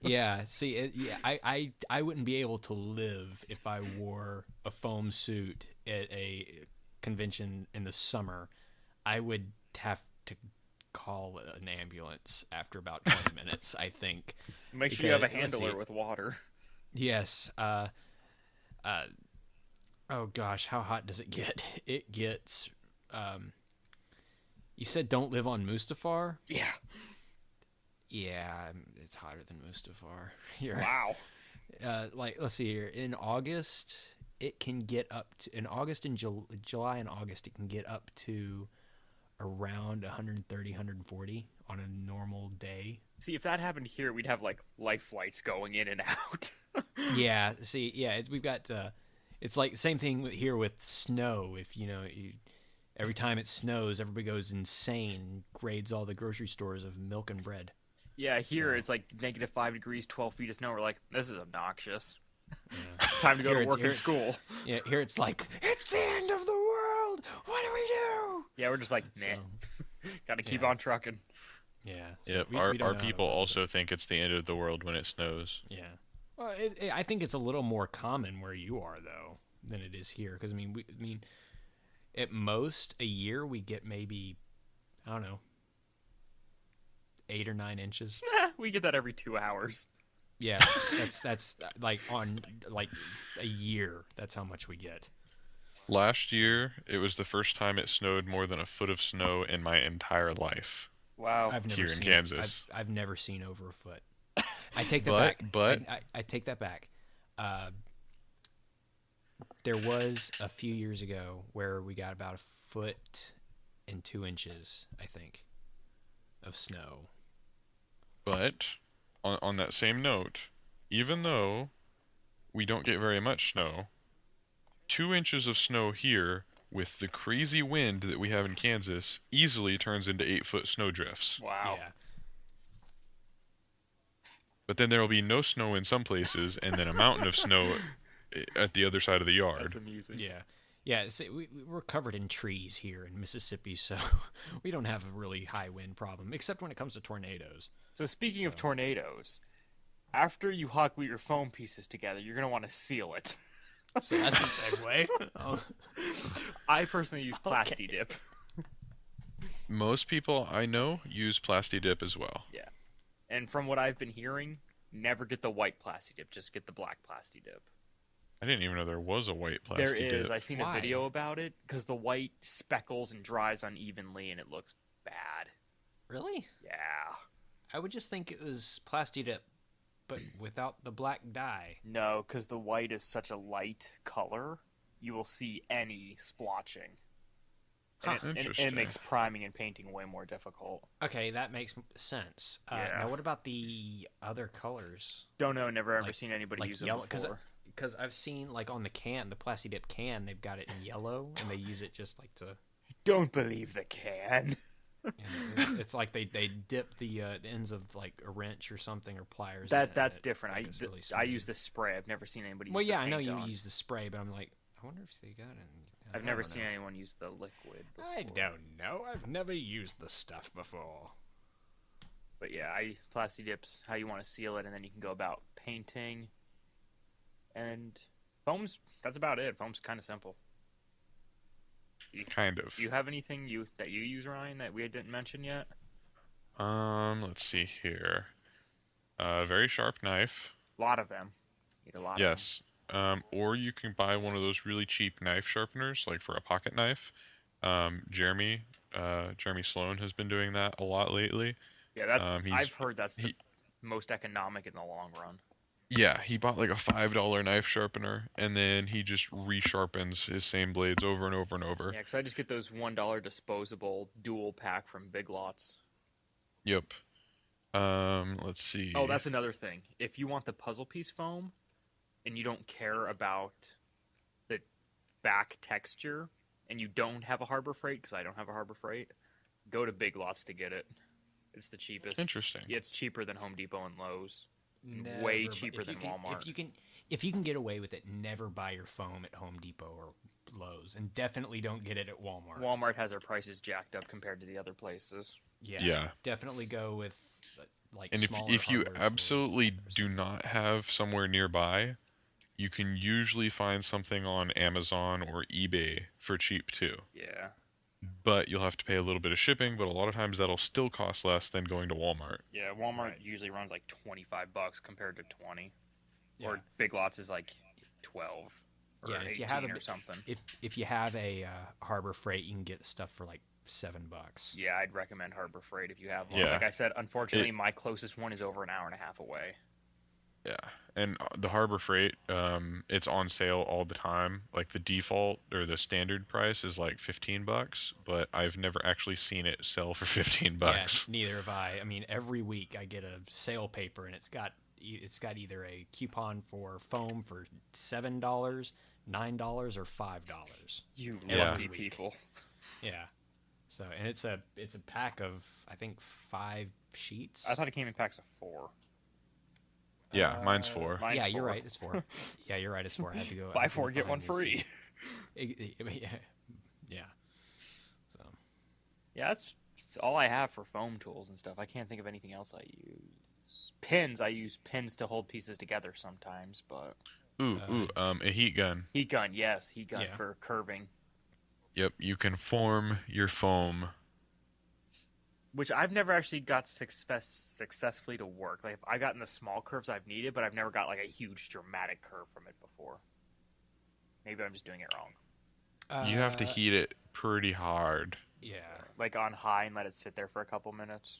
Yeah, see, I wouldn't be able to live if I wore a foam suit at a convention in the summer. I would have to call an ambulance after about 20 minutes, I think. Make sure you have a Because- let's handler see. with water. Yes. Oh gosh, how hot does it get? It gets. You said don't live on Mustafar. Yeah. Yeah, it's hotter than Mustafar. You're, Wow. let's see here. In August, it can get up to July and August. It can get up to around 130, 140 on a normal day. See, if that happened here, we'd have like life flights going in and out. Yeah, see, yeah, we've got it's like same thing here with snow. If every time it snows, everybody goes insane, grades all the grocery stores of milk and bread. Yeah, here So- it's like -5 degrees, 12 feet of snow. We're like, this is obnoxious. Yeah. Time to go Here to it's- work here and it's- school. Yeah, here it's like it's the end of the world. What do we do? Yeah, we're just like, nah. So, Gotta keep yeah. on trucking. yeah. So Yep. we Our don't know how to people live with also think it's the end of the world when it snows. it. Yeah. Well, I think it's a little more common where you are though than it is here because I mean, at most a year we get maybe I don't know 8 or 9 inches. We get that every 2 hours. Yeah, that's like on like a year. That's how much we get. Last year, it was the first time it snowed more than a foot of snow in my entire life. Wow. I've never Here in seen Kansas. I've never seen over a foot. I take that But- back. but- I take that back. There was a few years ago where we got about 1.2 inches, I think, of snow. But on that same note, even though we don't get very much snow, 2 inches of snow here with the crazy wind that we have in Kansas easily turns into 8-foot snow drifts. Wow. Yeah. But then there will be no snow in some places and then a mountain of snow at the other side of the That's yard. amusing. Yeah. Yeah, see, we're covered in trees here in Mississippi, so we don't have a really high wind problem, except when it comes to tornadoes. So speaking of tornadoes, after you hot glue your foam pieces together, you're going to want to seal it. So that's a segue. Oh. I personally use Plasti Dip. Most people I know use Plasti Dip as well. Yeah. And from what I've been hearing, never get the white Plasti Dip, just get the black Plasti Dip. I didn't even know there was a white Plasti There Dip. is. I seen Why? a video about it because the white speckles and dries unevenly and it looks bad. Really? Yeah. I would just think it was Plasti Dip, but without the black dye. No, because the white is such a light color, you will see any splotching. And, Huh. and it Interesting. makes priming and painting way more difficult. Okay, that makes sense. Yeah. Now, what about the other colors? Don't know, never ever Like- seen anybody like use it yellow? before. Because I've seen, like, on the can, the Plasti Dip can, they've got it in yellow, and they use it just, like, to... Don't believe the can. It's like they dip the ends of, like, a wrench or something, or pliers. That's different. Like, it's really I use smooth. the spray. I've never seen anybody use Well, the yeah, I know paint you on. use the spray, but I'm like, I wonder if they got it. I've never seen anyone use the liquid before. I don't know. I've never used the stuff before. But yeah, Plasti Dip's how you want to seal it, and then you can go about painting. And that's about it. Foam's kind of simple. Kind of. Do you have anything that you use, Ryan, that we didn't mention yet? Let's see here. Very sharp knife. A lot of them. Need a lot Yes. Or you can buy one of those really cheap knife sharpeners, like for a pocket knife. Jeremy Sloan has been doing that a lot lately. of them. Yeah, he's- I've heard that's the most economic in the long run. Yeah, he bought like a $5 knife sharpener, and then he just resharpens his same blades over and over and over. Yeah, because I just get those $1 disposable dual pack from Big Lots. Yep. Let's see. Oh, that's another thing. If you want the puzzle piece foam and you don't care about the back texture and you don't have a Harbor Freight, because I don't have a Harbor Freight, go to Big Lots to get it. It's the cheapest. Interesting. Yeah, it's cheaper than Home Depot and Lowe's. Never Way bu- cheaper if than you can- Walmart. If you can get away with it, never buy your foam at Home Depot or Lowe's, and definitely don't get it at Walmart. Walmart has their prices jacked up compared to the other places. Yeah. Definitely go with like. And smaller if you hardware stores. absolutely do not have somewhere nearby, you can usually find something on Amazon or eBay for cheap too. Yeah. But you'll have to pay a little bit of shipping, but a lot of times that'll still cost less than going to Walmart. Yeah, Walmart usually runs like $25 compared to 20. Yeah. Or Big Lots is like 12 or Yeah, if 18 you have or something. If you have a Harbor Freight, you can get stuff for like $7. Yeah, I'd recommend Harbor Freight if you have one. Yeah. Like I said, unfortunately, my closest one is over an hour and a half away. Yeah, and the Harbor Freight, it's on sale all the time. Like the default or the standard price is like $15, but I've never actually seen it sell for 15 Yeah, bucks. neither have I. I mean, every week I get a sale paper, and it's got either a coupon for foam for $7, $9, or $5. You Yeah. lucky Week. people. Yeah. So, and it's a pack of, I think, 5 sheets. I thought it came in packs of 4. Yeah, mine's 4. Mine's Yeah, you're 4. right. It's 4. Yeah, you're right. It's 4. I had to go. I Buy had to 4 look get one behind me to free. see. Yeah. So, Yeah, that's all I have for foam tools and stuff. I can't think of anything else I use. Pins. I use pins to hold pieces together sometimes, but A heat gun. heat gun. Yes, heat gun Yeah. for curving, Yep, you can form your foam. which I've never actually got successfully to work. Like I gotten the small curves I've needed, but I've never got like a huge dramatic curve from it before. Maybe I'm just doing it wrong. You have to heat it pretty hard. Yeah. Like on high and let it sit there for a couple minutes.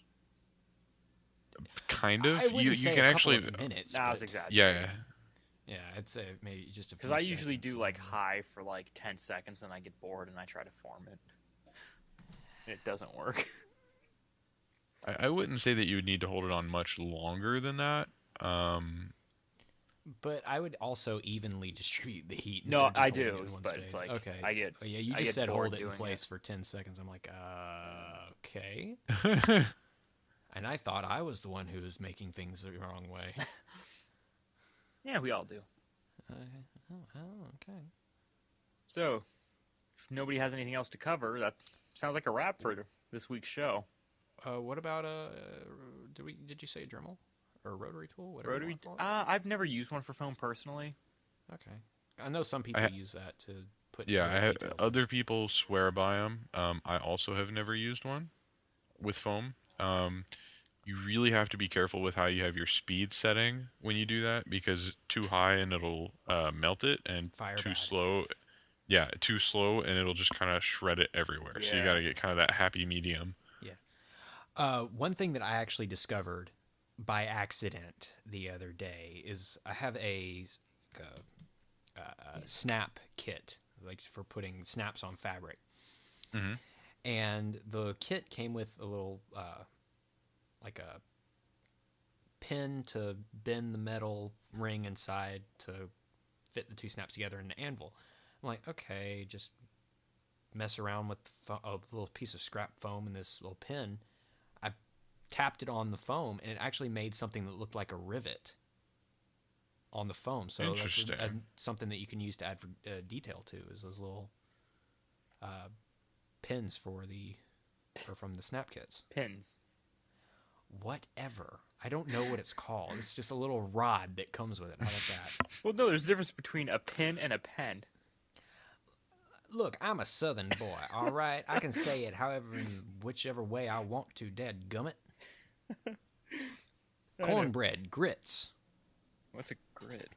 Kind of. I wouldn't You say can a couple actually. of minutes. Nah, I but- was exaggerating. Yeah. Yeah, I'd say maybe just a few. Because I usually seconds. do like high for like 10 seconds, and I get bored and I try to form it. And it doesn't work. I wouldn't say that you would need to hold it on much longer than that. But I would also evenly distribute the heat. No, instead of just I holding it do, in one but space. it's like, okay. I get- Oh, yeah, you I just get said bored hold it in doing place it. for 10 seconds. I'm like, okay. And I thought I was the one who was making things the wrong way. Yeah, we all do. Okay. So, if nobody has anything else to cover, that sounds like a wrap for this week's show. What about did you say a Dremel or a rotary tool? Whatever. Rotary. You wanna call it? I've never used one for foam personally. Okay. I know some people use that to put. Yeah, little I have, details. other people swear by them. I also have never used one with foam. You really have to be careful with how you have your speed setting when you do that, because too high and it'll melt it, and Fire too bad. slow. Yeah, too slow and it'll just kind of shred it everywhere. So you Yeah. got to get kind of that happy medium. One thing that I actually discovered by accident the other day is I have a snap kit, like for putting snaps on fabric. Mhm. And the kit came with a little, like a pin to bend the metal ring inside to fit the 2 snaps together in an anvil. I'm like, okay, just mess around with a little piece of scrap foam and this little pin. I tapped it on the foam, and it actually made something that looked like a rivet on the foam. So that's Interesting. something that you can use to add for detail too, is those little pins from the snap kits. Pins. Whatever. I don't know what it's called. It's just a little rod that comes with it. How about that? Well, no, there's a difference between a pin and a pen. Look, I'm a southern boy, all right? I can say it whichever way I want to, dadgummit. Cornbread, grits. What's a grid?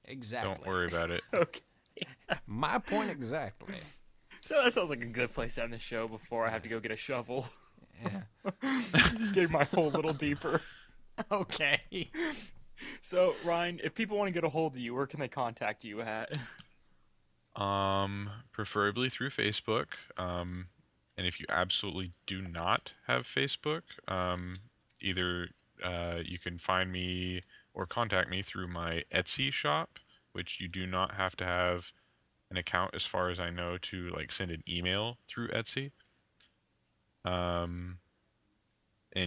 Exactly. Don't worry about it. Okay. My point exactly. So that sounds like a good place to end the show before I have to go get a shovel. Yeah. Dig my hole a little deeper. Okay. So, Ryan, if people want to get a hold of you, where can they contact you at? Preferably through Facebook. And if you absolutely do not have Facebook, either you can find me or contact me through my Etsy shop, which you do not have to have an account, as far as I know, to like send an email through Etsy. And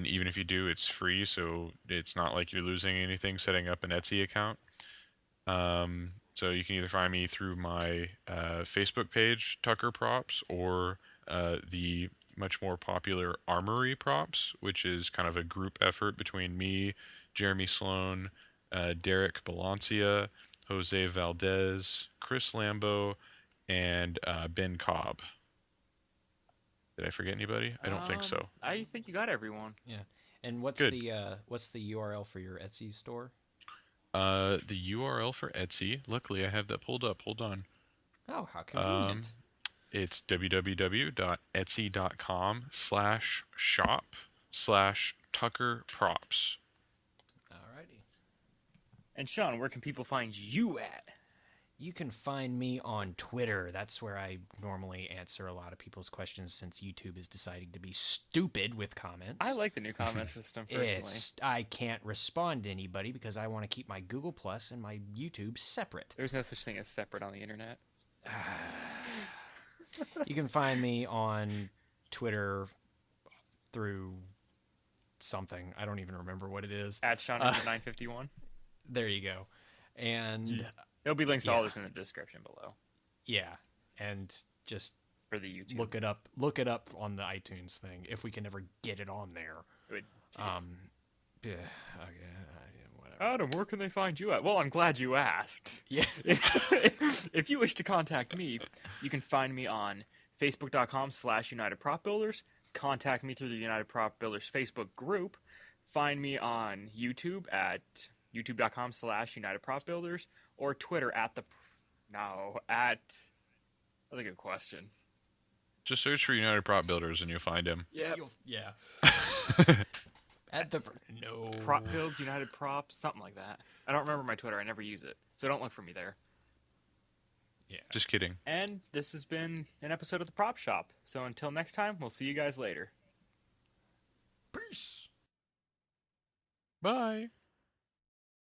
even if you do, it's free, so it's not like you're losing anything setting up an Etsy account. So you can either find me through my Facebook page, Tucker Props, or the much more popular Armory Props, which is kind of a group effort between me, Jeremy Sloan, Derek Balancia, Jose Valdez, Chris Lambo, and Ben Cobb. Did I forget anybody? I don't think so. I think you got everyone. Yeah. And what's Good. the URL for your Etsy store? The URL for Etsy, luckily I have that pulled up. Hold on. Oh, how convenient. It's www.etsy.com/shop/Tucker Props. Alrighty. And Sean, where can people find you at? You can find me on Twitter. That's where I normally answer a lot of people's questions since YouTube is deciding to be stupid with comments. I like the new comment system personally. I can't respond to anybody because I want to keep my Google Plus and my YouTube separate. There's no such thing as separate on the internet. You can find me on Twitter through something. I don't even remember what it is. At Sean951. There you go. And There'll be links to all this in the description below. yeah, and just For the YouTube. look it up on the iTunes thing if we can ever get it on there. Yeah, whatever. Adam, where can they find you at? Well, I'm glad you asked. Yeah. If you wish to contact me, you can find me on Facebook.com/UnitedPropBuilders. Contact me through the United Prop Builders Facebook group. Find me on YouTube at youtube.com/UnitedPropBuilders or Twitter that's a good question. Just search for United Prop Builders and you'll find him. Yeah. Yeah. No. Prop Builds, United Props, something like that. I don't remember my Twitter. I never use it. So don't look for me there. Yeah. Just kidding. And this has been an episode of The Prop Shop. So until next time, we'll see you guys later. Peace. Bye.